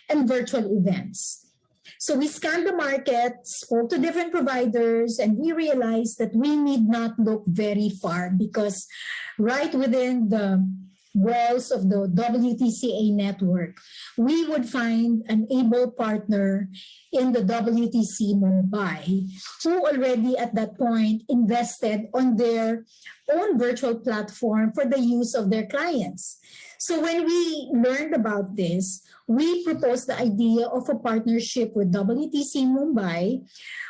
and virtual events. So we scanned the market, spoke to different providers, and we realized that we need not look very far because right within the walls of the WTCA network, we would find an able partner in the WTC Mumbai who already at that point invested on their own virtual platform for the use of their clients. So when we learned about this, we proposed the idea of a partnership with WTC Mumbai,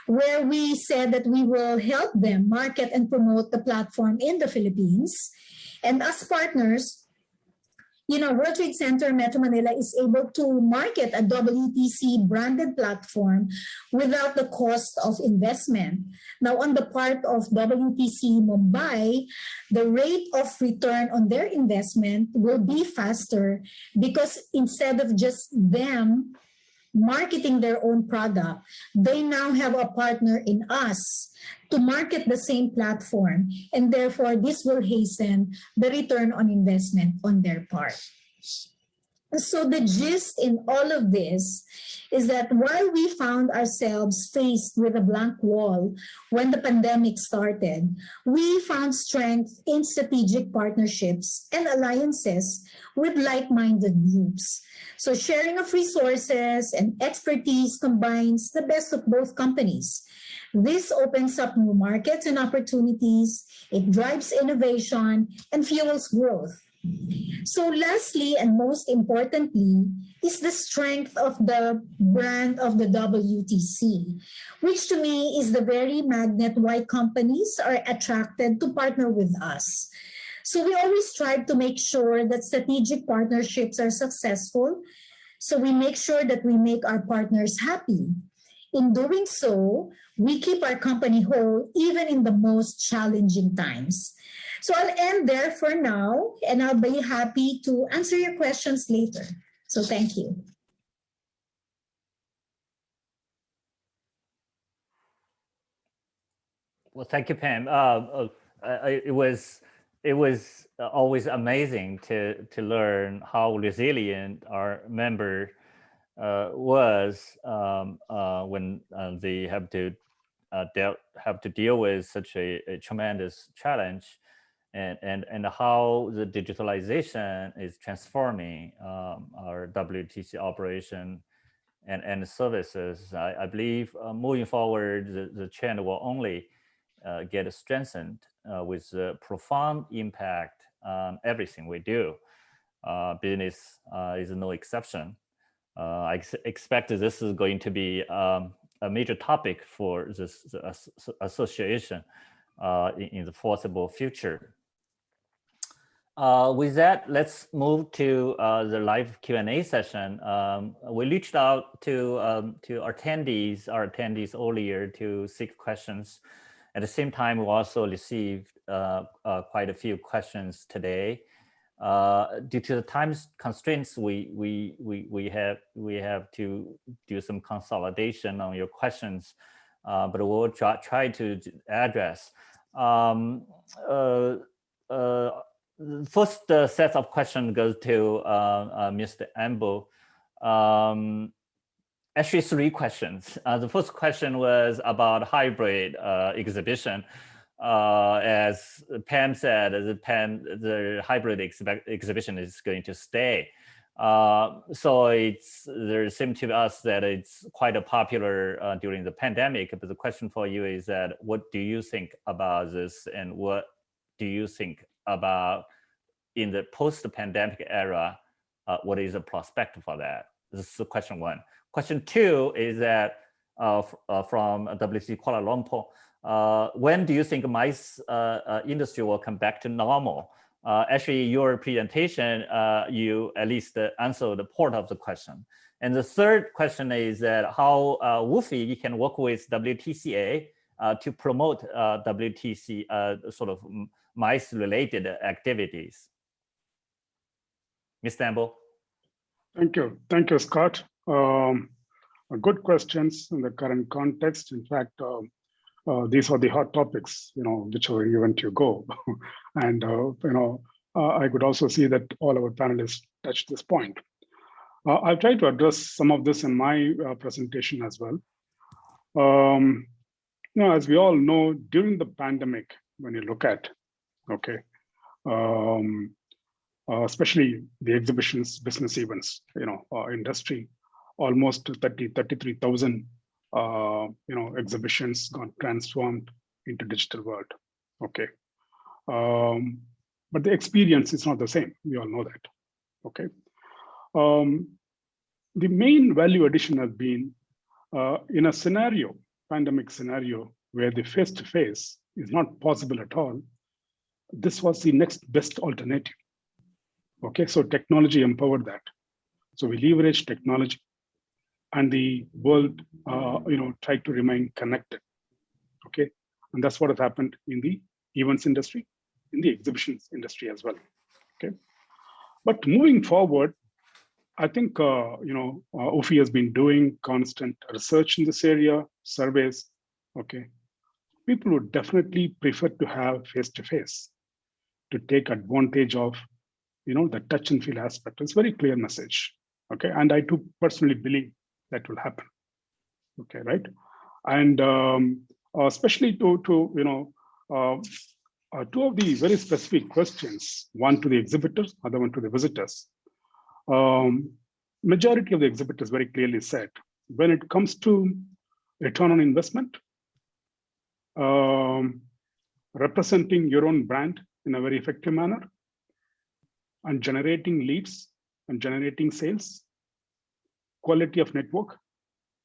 where we said that we will help them market and promote the platform in the Philippines. And as partners, World Trade Center Metro Manila is able to market a WTC branded platform without the cost of investment. Now, on the part of WTC Mumbai, the rate of return on their investment will be faster because instead of just them marketing their own product, they now have a partner in us to market the same platform, and therefore this will hasten the return on investment on their part. So the gist in all of this is that while we found ourselves faced with a blank wall when the pandemic started, we found strength in strategic partnerships and alliances with like-minded groups. So sharing of resources and expertise combines the best of both companies. This opens up new markets and opportunities, it drives innovation, and fuels growth. So lastly, and most importantly, is the strength of the brand of the WTC, which to me is the very magnet why companies are attracted to partner with us. So we always strive to make sure that strategic partnerships are successful. So we make sure that we make our partners happy. In doing so, we keep our company whole even in the most challenging times. So I'll end there for now, and I'll be happy to answer your questions later. So thank you. Well, thank you, Pam. It was always amazing to learn how resilient our member was when they have to deal with such a tremendous challenge, and how the digitalization is transforming our WTC operation and services. I believe moving forward, the trend will only get strengthened with the profound impact on everything we do. Business is no exception. I expect this is going to be a major topic for this association in the foreseeable future. With that, let's move to the live Q&A session. We reached out to our attendees earlier to seek questions. At the same time, we also received quite a few questions today. Due to the time constraints, we have to do some consolidation on your questions, but we'll try to address. First set of questions goes to Mr. Anbu. Actually, 3 questions. The first question was about hybrid exhibition. As Pam said, the hybrid exhibition is going to stay. So there seemed to us that it's quite a popular during the pandemic. But the question for you is that what do you think about this, and what do you think about in the post-pandemic era? What is the prospect for that? This is question 1. Question 2 is that from WTC Kuala Lumpur. When do you think MICE industry will come back to normal? Actually, your presentation, you at least answered the part of the question. And the third question is that how WFI can work with WTCA to promote WTC sort of MICE-related activities. Mr. Anbu. Thank you, Scott. Good questions in the current context. In fact, these are the hot topics, whichever event you go. And, I could also see that all our panelists touched this point. I'll try to address some of this in my presentation as well. As we all know, during the pandemic, when you look at, especially the exhibitions, business events, industry, almost 33,000 exhibitions got transformed into digital world. But the experience is not the same. We all know that. The main value addition has been in a scenario, pandemic scenario, where the face-to-face is not possible at all. This was the next best alternative. So technology empowered that. So we leveraged technology, and the world, tried to remain connected. And that's what has happened in the events industry, in the exhibitions industry as well. But moving forward, I think WFI has been doing constant research in this area, surveys. People would definitely prefer to have face-to-face to take advantage of the touch and feel aspect. It's a very clear message. And I too personally believe that will happen. Right? And especially to two of the very specific questions, one to the exhibitors, other one to the visitors. Majority of the exhibitors very clearly said, when it comes to return on investment, representing your own brand in a very effective manner, and generating leads and generating sales, quality of network,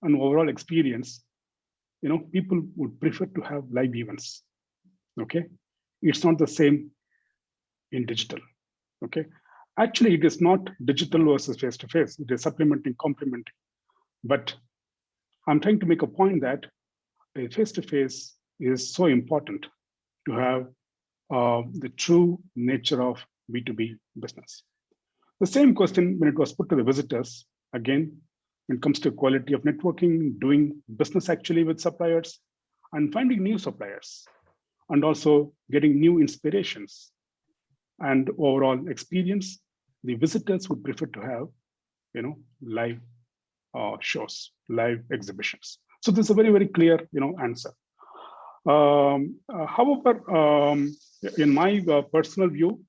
and overall experience, people would prefer to have live events. It's not the same in digital. Actually, it is not digital versus face-to-face. It is supplementing, complementing. But I'm trying to make a point that a face-to-face is so important to have the true nature of B2B business. The same question when it was put to the visitors, again, when it comes to quality of networking, doing business actually with suppliers, and finding new suppliers, and also getting new inspirations and overall experience, the visitors would prefer to have, live shows, live exhibitions. So this is a very, very clear, answer. However, in my personal view,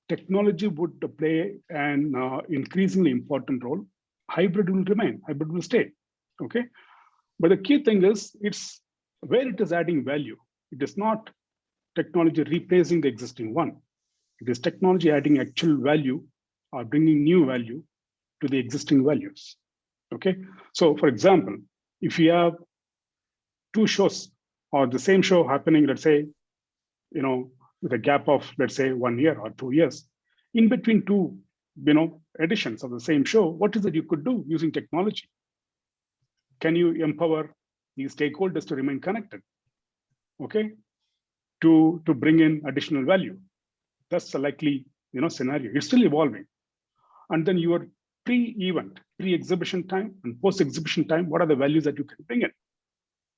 technology would play an increasingly important role. Hybrid will remain, hybrid will stay, But the key thing is, it's where it is adding value. It is not technology replacing the existing one. It is technology adding actual value or bringing new value to the existing values, So for example, if you have 2 shows or the same show happening, let's say, with a gap of, let's say, 1 year or 2 years, In between two, editions of the same show, what is it you could do using technology? Can you empower the stakeholders to remain connected? Okay, to bring in additional value. That's a likely scenario. It's still evolving. And then your pre-event, pre-exhibition time and post-exhibition time, what are the values that you can bring in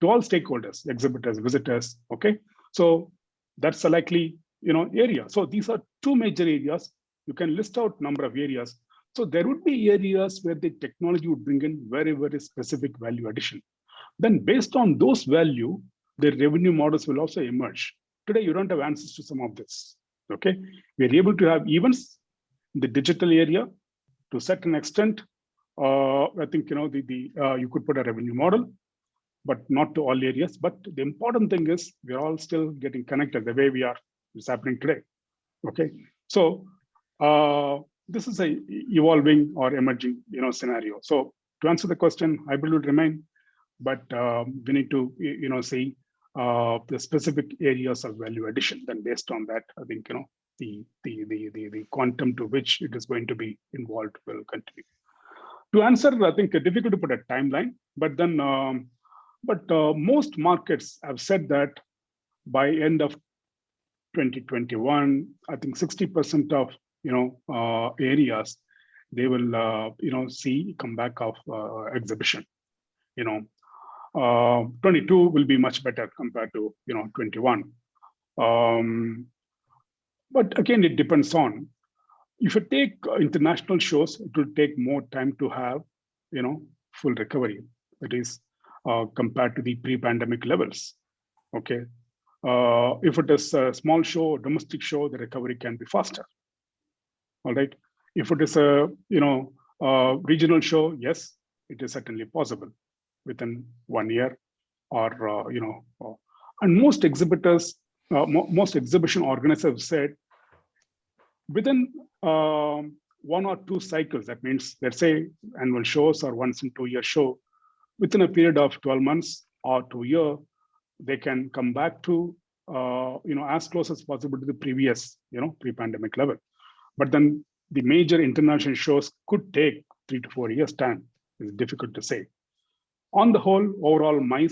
to all stakeholders, exhibitors, visitors? Okay, so that's a likely area. So these are two major areas. You can list out number of areas. So there would be areas where the technology would bring in very, very specific value addition. Then based on those value, the revenue models will also emerge. Today, you don't have answers to some of this. Okay, we're able to have events in the digital area to a certain extent. I think you could put a revenue model, but not to all areas. But the important thing is we're all still getting connected the way we are. It's happening today. Okay, so this is a evolving or emerging scenario. So to answer the question, hybrid will remain, but we need to see the specific areas of value addition. Then based on that, I think the quantum to which it is going to be involved will continue. To answer, I think difficult to put a timeline, but then most markets have said that by end of 2021, I think 60% of areas they will see comeback of exhibition. 22 will be much better compared to 21. But again, it depends on, if you take international shows, it will take more time to have full recovery. That is compared to the pre-pandemic levels. Okay, if it is a small show, domestic show, the recovery can be faster. All right. If it is a regional show, yes, it is certainly possible within 1 year, or and most exhibitors, most exhibition organizers have said within 1 or 2 cycles. That means, let's say annual shows or once in 2 year show, within a period of 12 months or 2 years, they can come back to as close as possible to the previous pre-pandemic level. But then the major international shows could take 3 to 4 years time. It's difficult to say. On the whole, overall, my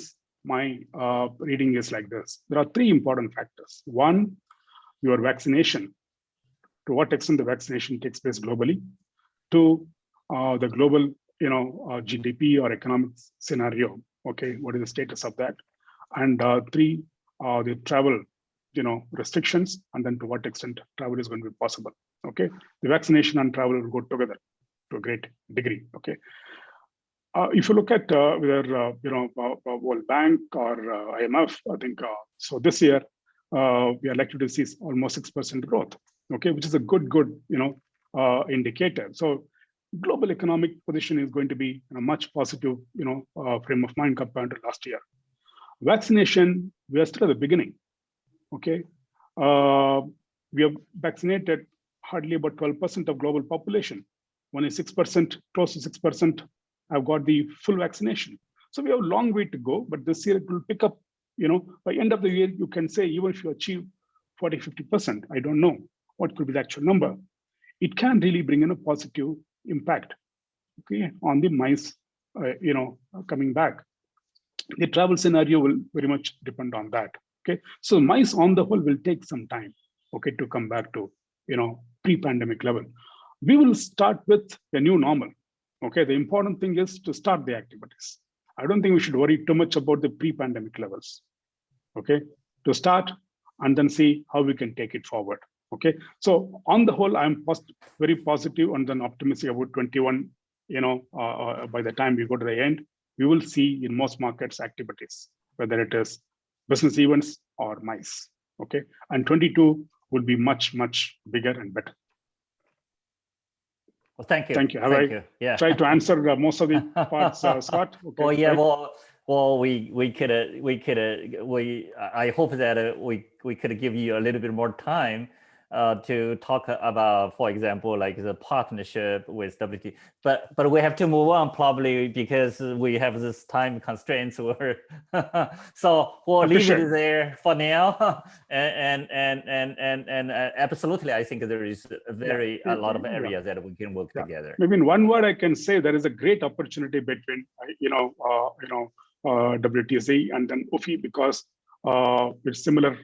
reading is like this. There are 3 important factors. 1, your vaccination, to what extent the vaccination takes place globally. 2, the global GDP or economic scenario. Okay, what is the status of that? And 3, the travel restrictions, and then to what extent travel is going to be possible. Okay, the vaccination and travel will go together to a great degree. Okay, if you look at whether World Bank or IMF, I think so this year we are likely to see almost 6% growth. Okay, which is a good indicator. So global economic position is going to be in a much positive frame of mind compared to last year. Vaccination, we are still at the beginning. Okay, we have vaccinated hardly about 12% of global population. Only 6%, close to 6%, have got the full vaccination. So we have a long way to go, but this year it will pick up. By end of the year, you can say even if you achieve 40, 50%, I don't know what could be the actual number, it can really bring in a positive impact, okay, on the MICE, coming back. The travel scenario will very much depend on that. Okay, so MICE on the whole will take some time, okay, to come back to pre-pandemic level. We will start with a new normal. Okay, the important thing is to start the activities. I don't think we should worry too much about the pre-pandemic levels. Okay, to start and then see how we can take it forward. Okay, so on the whole, I'm very positive and then optimistic about 21. By the time we go to the end, we will see in most markets activities, whether it is business events or MICE. Okay, and 22 will be much, much bigger and better. Well, thank you. Thank you. Have I Yeah. Tried to answer most of the parts, Scott? Okay, well, yeah. Right? Well, I hope that we could give you a little bit more time to talk about, for example, like the partnership with WT. But we have to move on probably because we have this time constraints. So we'll leave it there for now. and absolutely, I think there is a lot of areas that we can work together. Maybe in one word, I can say there is a great opportunity between WTC and then UFI because with similar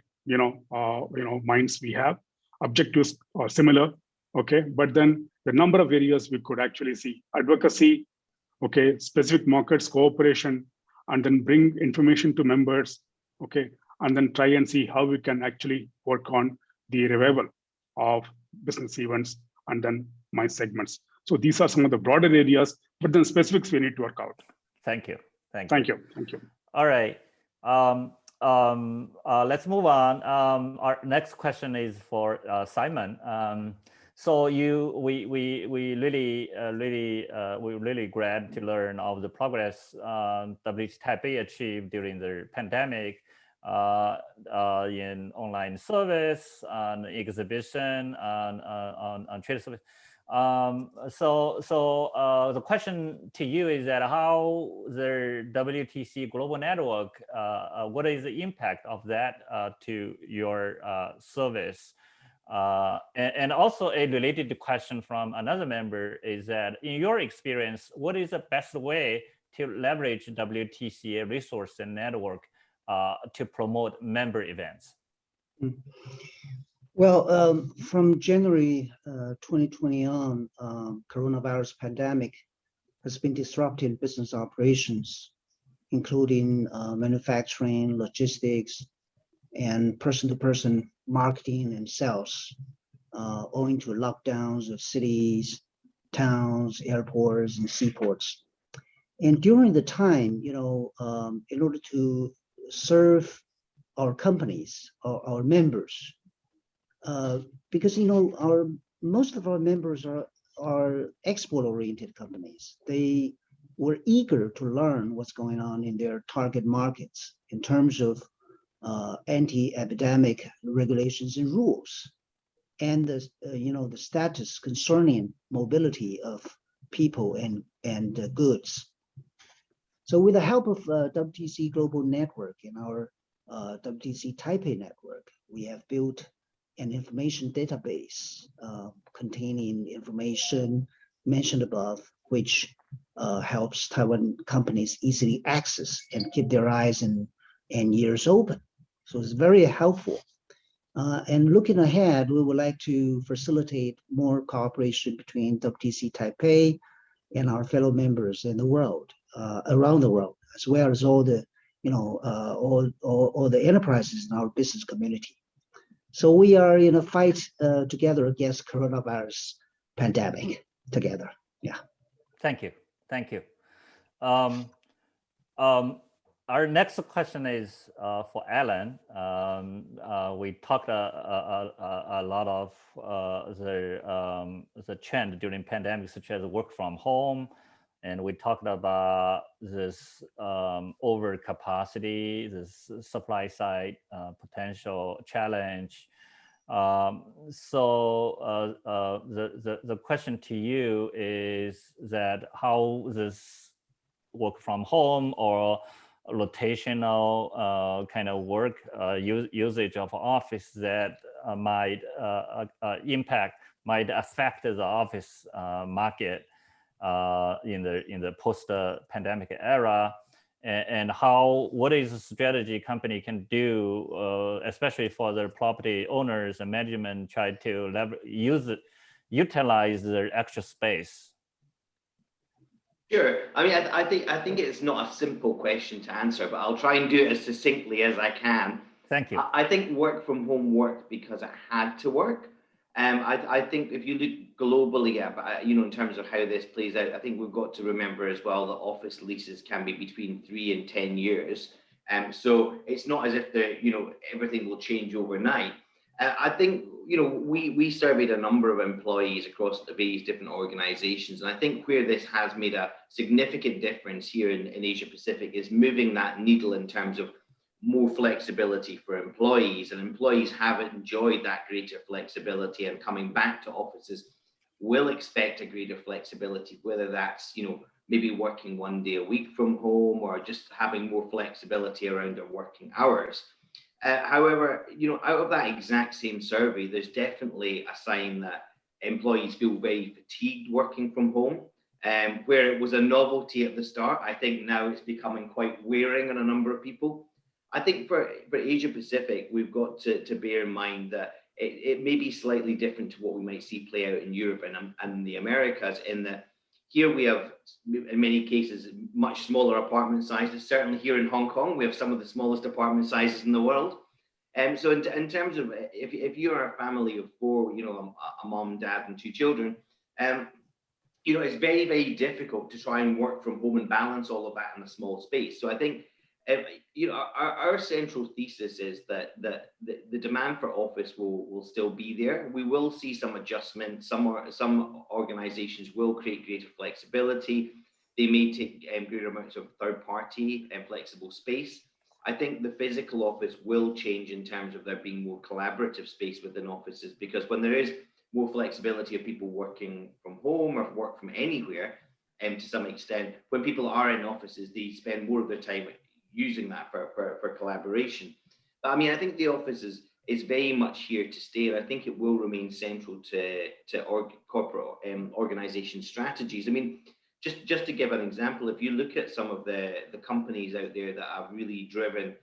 minds we have, objectives are similar, okay, but then the number of areas we could actually see advocacy, okay, specific markets, cooperation, and then bring information to members, okay, and then try and see how we can actually work on the revival of business events and then my segments. So these are some of the broader areas, but then specifics we need to work out. Thank you. Thank you. All right. Let's move on. Our next question is for Simon. So we really glad to learn of the progress WTC Taipei achieved during the pandemic in online service, on exhibition, on trade service. So the question to you is that how the WTC global network, what is the impact of that to your service? And also a related question from another member is that in your experience, what is the best way to leverage WTCA resource and network to promote member events? Well, from January 2020 on, coronavirus pandemic has been disrupting business operations, including manufacturing, logistics, and person-to-person marketing and sales, owing to lockdowns of cities, towns, airports, and seaports. And during the time, in order to serve our companies, our members, because most of our members are export-oriented companies. They were eager to learn what's going on in their target markets in terms of anti-epidemic regulations and rules, and the status concerning mobility of people and goods. So with the help of WTC Global Network and our WTC Taipei network, we have built an information database containing information mentioned above, which helps Taiwan companies easily access and keep their eyes and ears open. So it's very helpful. And looking ahead, we would like to facilitate more cooperation between WTC Taipei and our fellow members in the world, around the world, as well as all the all the enterprises in our business community. So we are in a fight together against coronavirus pandemic together. Yeah. Thank you. Our next question is for Alan. We talked a lot of the trend during pandemic, such as work from home, and we talked about this overcapacity, this supply side potential challenge. So the question to you is that how this work from home or rotational kind of work usage of office that might affect the office market in the post-pandemic era, and what is the strategy company can do, especially for their property owners and management, try to utilize their extra space? Sure. I mean, I think it's not a simple question to answer, but I'll try and do it as succinctly as I can. Thank you. I think work from home worked because it had to work. I think if you look globally at, in terms of how this plays out, I think we've got to remember as well that office leases can be between 3 and 10 years. So it's not as if everything will change overnight. I think, we surveyed a number of employees across the various different organizations. And I think where this has made a significant difference here in Asia Pacific is moving that needle in terms of more flexibility for employees, and employees have enjoyed that greater flexibility, and coming back to offices will expect a greater flexibility, whether that's, maybe working 1 day a week from home or just having more flexibility around their working hours. However, out of that exact same survey, there's definitely a sign that employees feel very fatigued working from home. Where it was a novelty at the start, I think now it's becoming quite wearing on a number of people. I think for Asia Pacific, we've got to bear in mind that it may be slightly different to what we might see play out in Europe and the Americas, in that here we have, in many cases, much smaller apartment sizes. Certainly here in Hong Kong, we have some of the smallest apartment sizes in the world. So in terms of, if you're a family of four, a mom, dad, and 2 children, it's very, very difficult to try and work from home and balance all of that in a small space. So I think, our central thesis is that the demand for office will still be there. We will see some adjustment. Some organizations will create greater flexibility. They may take greater amounts of third-party and flexible space. I think the physical office will change in terms of there being more collaborative space within offices, because when there is more flexibility of people working from home or work from anywhere, and to some extent, when people are in offices, they spend more of their time using that for collaboration. But I mean, I think the office is very much here to stay, and I think it will remain central to corporate organization strategies. I mean, just to give an example, if you look at some of the companies out there that have really driven,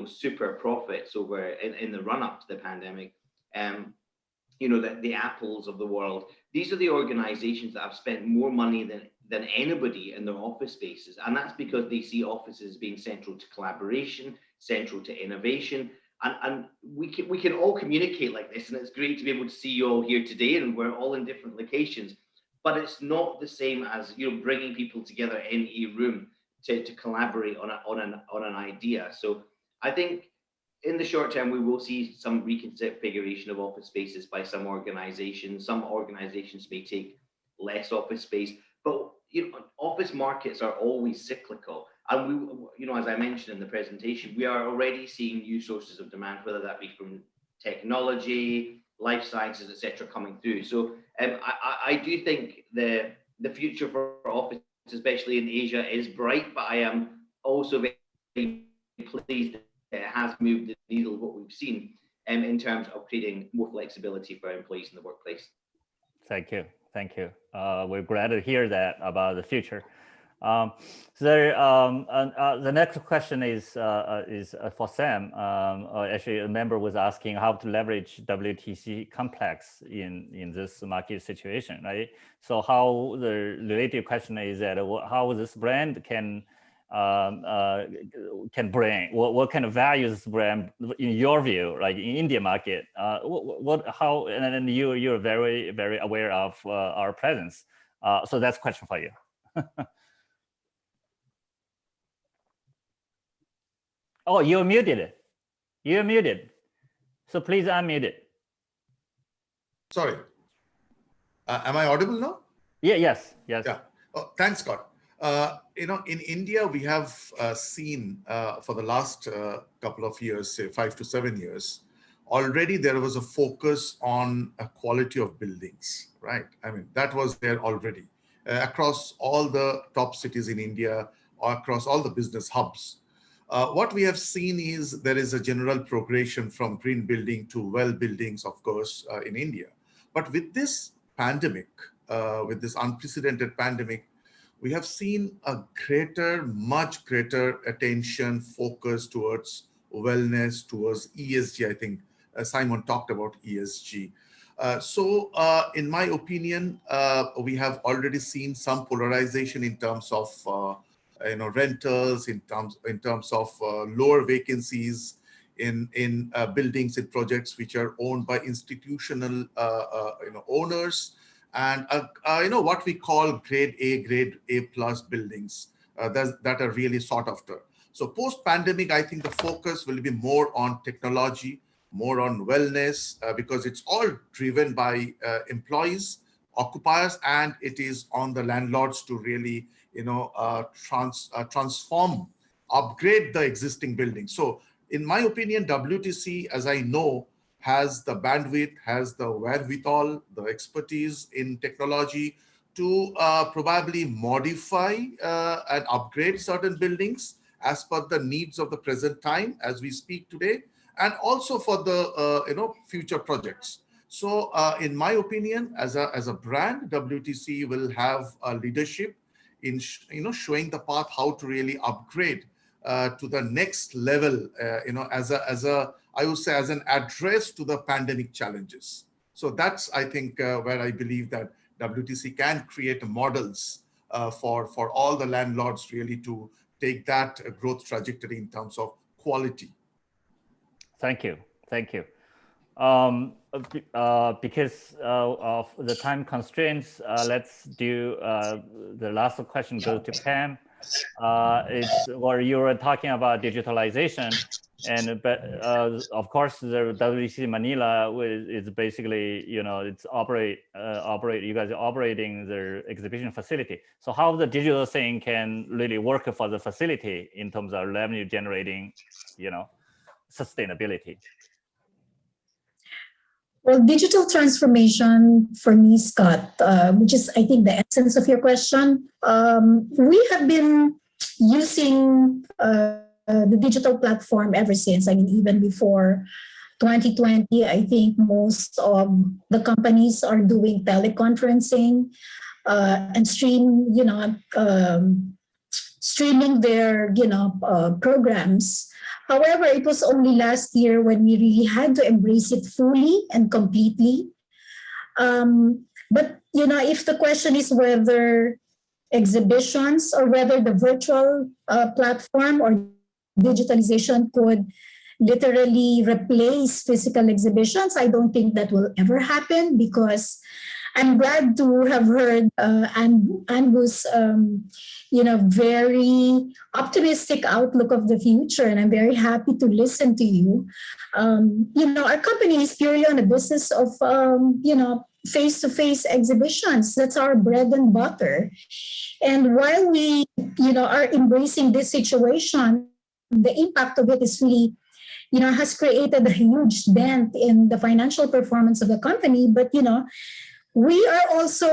super profits over in the run up to the pandemic, the Apples of the world, these are the organizations that have spent more money than anybody in their office spaces. And that's because they see offices being central to collaboration, central to innovation. And we can all communicate like this, and it's great to be able to see you all here today, and we're all in different locations. But it's not the same as bringing people together in a room to collaborate on an idea. So I think in the short term, we will see some reconfiguration of office spaces by some organizations. Some organizations may take less office space, but office markets are always cyclical. And we, as I mentioned in the presentation, we are already seeing new sources of demand, whether that be from technology, life sciences, etc., coming through. So I do think the future for office, especially in Asia, is bright. But I am also very pleased that it has moved the needle, what we've seen, in terms of creating more flexibility for employees in the workplace. Thank you. We're glad to hear that about the future. The next question is for Sam. Actually, a member was asking how to leverage WTC complex in this market situation, right? So how the related question is that how this brand can bring, what kind of values this brand, in your view, like in India market, how, and then you're very, very aware of our presence. So that's a question for you. Oh, you're muted. So please unmute it. Sorry. Am I audible now? Yeah, yes. Yeah. Oh, thanks, Scott. In India, we have seen for the last couple of years, say 5 to 7 years, already there was a focus on a quality of buildings, right? I mean, that was there already across all the top cities in India, or across all the business hubs. What we have seen is there is a general progression from green building to well buildings, of course, in India. But with this pandemic, with this unprecedented pandemic, we have seen a much greater attention, focus towards wellness, towards ESG. I think Simon talked about ESG. So in my opinion, we have already seen some polarization in terms of rentals, in terms of lower vacancies in buildings, in projects which are owned by institutional owners, and what we call grade A plus buildings that are really sought after. So post-pandemic, I think the focus will be more on technology, more on wellness, because it's all driven by employees, occupiers, and it is on the landlords to really transform, upgrade the existing buildings. So in my opinion, WTC, as I know, has the bandwidth, has the wherewithal, the expertise in technology to probably modify and upgrade certain buildings as per the needs of the present time as we speak today, and also for the future projects. So in my opinion, as a brand, WTC will have a leadership in showing the path how to really upgrade to the next level, as I would say, as an address to the pandemic challenges. So that's, I think, where I believe that WTC can create models for all the landlords really to take that growth trajectory in terms of quality. Thank you. Thank you. Because of the time constraints, let's do the last question goes to Pam. It's where you were talking about digitalization, and of course the WTC Manila is basically, it's you guys are operating the exhibition facility. So how the digital thing can really work for the facility in terms of revenue generating, sustainability? Well, digital transformation for me, Scott, which is, I think, the essence of your question. We have been using the digital platform ever since. I mean, even before 2020, I think most of the companies are doing teleconferencing and streaming their programs. However, it was only last year when we really had to embrace it fully and completely. But if the question is whether exhibitions or whether the virtual platform or digitalization could literally replace physical exhibitions, I don't think that will ever happen, because I'm glad to have heard Anbu's very optimistic outlook of the future, and I'm very happy to listen to you. Our company is purely on the business of face-to-face exhibitions. That's our bread and butter. And while we are embracing this situation, the impact of it is really has created a huge dent in the financial performance of the company. But we are also,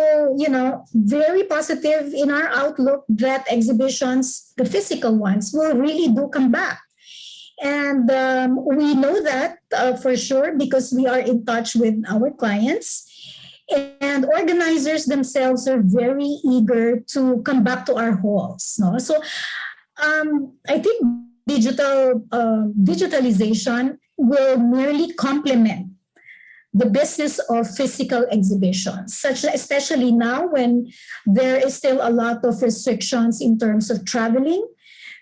very positive in our outlook that exhibitions, the physical ones, will really do come back. And we know that for sure because we are in touch with our clients. And organizers themselves are very eager to come back to our halls. No? So I think digitalization will merely complement the business of physical exhibitions, especially now when there is still a lot of restrictions in terms of traveling.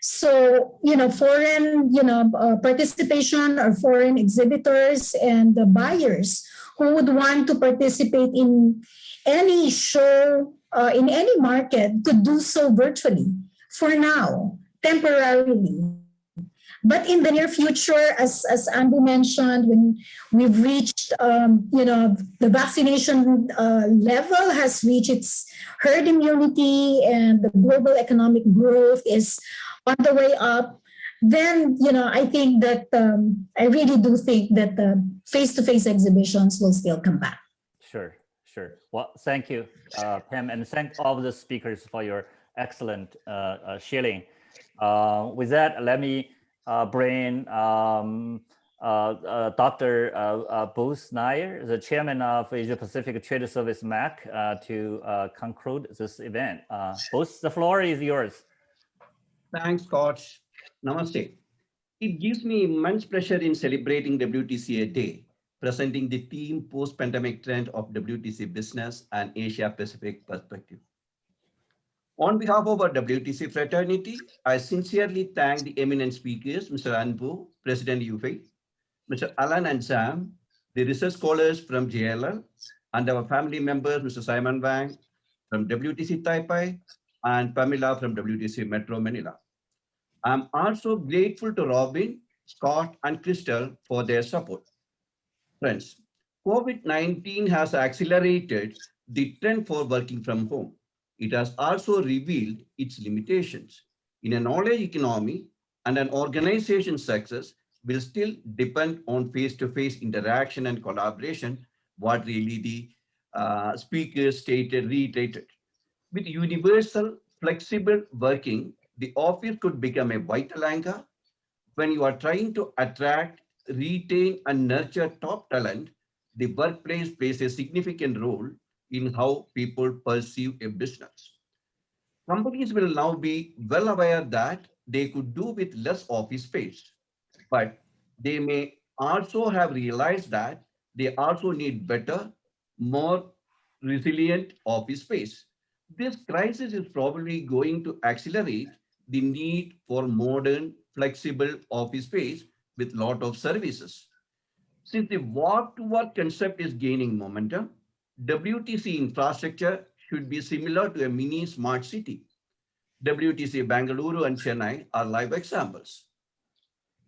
So, foreign, participation or foreign exhibitors and the buyers who would want to participate in any show, in any market, could do so virtually for now, temporarily. But in the near future, as Anbu mentioned, when we've reached, the vaccination level has reached its herd immunity and the global economic growth is on the way up, then, I think that I really do think that the face-to-face exhibitions will still come back. Sure. Well, thank you, Pam, and thank all the speakers for your excellent sharing. With that, let me bring Dr. Bruce Nair, the chairman of Asia Pacific Trade Services MAC, to conclude this event. Bruce, the floor is yours. Thanks, Scott. Namaste. It gives me immense pleasure in celebrating WTCA Day, presenting the theme post-pandemic trend of WTC business and Asia Pacific perspective. On behalf of our WTC fraternity, I sincerely thank the eminent speakers, Mr. Anbu, President of UFI, Mr. Alan and Sam, the research scholars from JLL, and our family members, Mr. Simon Wang from WTC Taipei, and Pamela from WTC Metro Manila. I'm also grateful to Robin, Scott, and Crystal for their support. Friends, COVID-19 has accelerated the trend for working from home. It has also revealed its limitations. In a knowledge economy and an organization's success, will still depend on face-to-face interaction and collaboration, what really the speakers reiterated. With universal, flexible working, the office could become a vital anchor. When you are trying to attract, retain, and nurture top talent, the workplace plays a significant role in how people perceive a business. Companies will now be well aware that they could do with less office space, but they may also have realized that they also need better, more resilient office space. This crisis is probably going to accelerate the need for modern, flexible office space with lot of services. Since the walk-to-work concept is gaining momentum, WTC infrastructure should be similar to a mini smart city. WTC Bangalore and Chennai are live examples.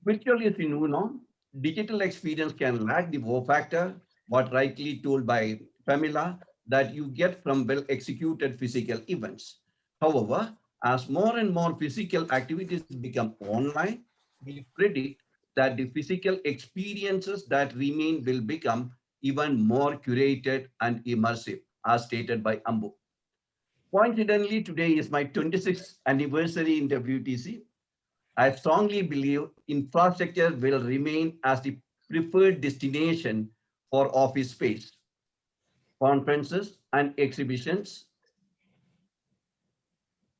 Virtual is the new norm. Digital experience can lack the wow factor, what rightly told by Pamela, that you get from well-executed physical events. However, as more and more physical activities become online, we predict that the physical experiences that remain will become even more curated and immersive, as stated by Anbu. Coincidentally, today is my 26th anniversary in WTC. I strongly believe infrastructure will remain as the preferred destination for office space, conferences, and exhibitions.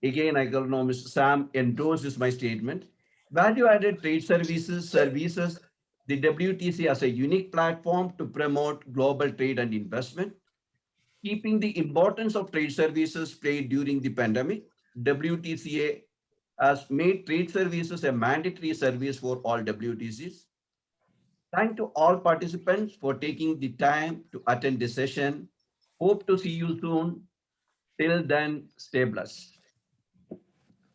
Again, I don't know, Mr. Sam endorses my statement. Value-added trade services, the WTC as a unique platform to promote global trade and investment. Keeping the importance of trade services played during the pandemic, WTCA has made trade services a mandatory service for all WTCs. Thank to all participants for taking the time to attend this session. Hope to see you soon. Till then, stay blessed.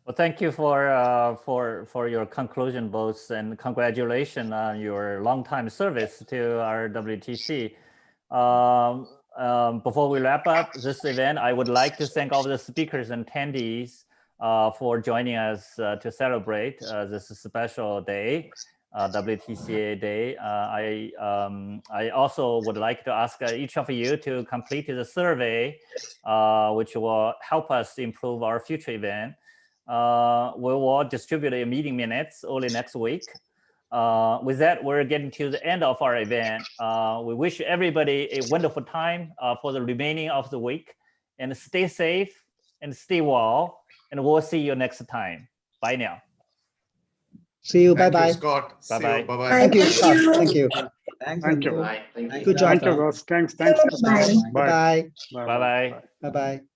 Well, thank you for your conclusion, both, and congratulations on your long-time service to our WTC. Before we wrap up this event, I would like to thank all the speakers and attendees for joining us to celebrate this special day, WTCA Day. I also would like to ask each of you to complete the survey, which will help us improve our future event. We will distribute a meeting minutes early next week. With that, we're getting to the end of our event. We wish everybody a wonderful time for the remaining of the week, and stay safe and stay well, and we'll see you next time. Bye now. See you. Bye-bye. Scott. Bye-bye. Bye-bye. Thank you, Scott. Thank you. Thank you. Bye. Thank you. Good job. Thank you, Ross. Thanks. Bye. Bye. Bye-bye. Bye-bye. Bye-bye.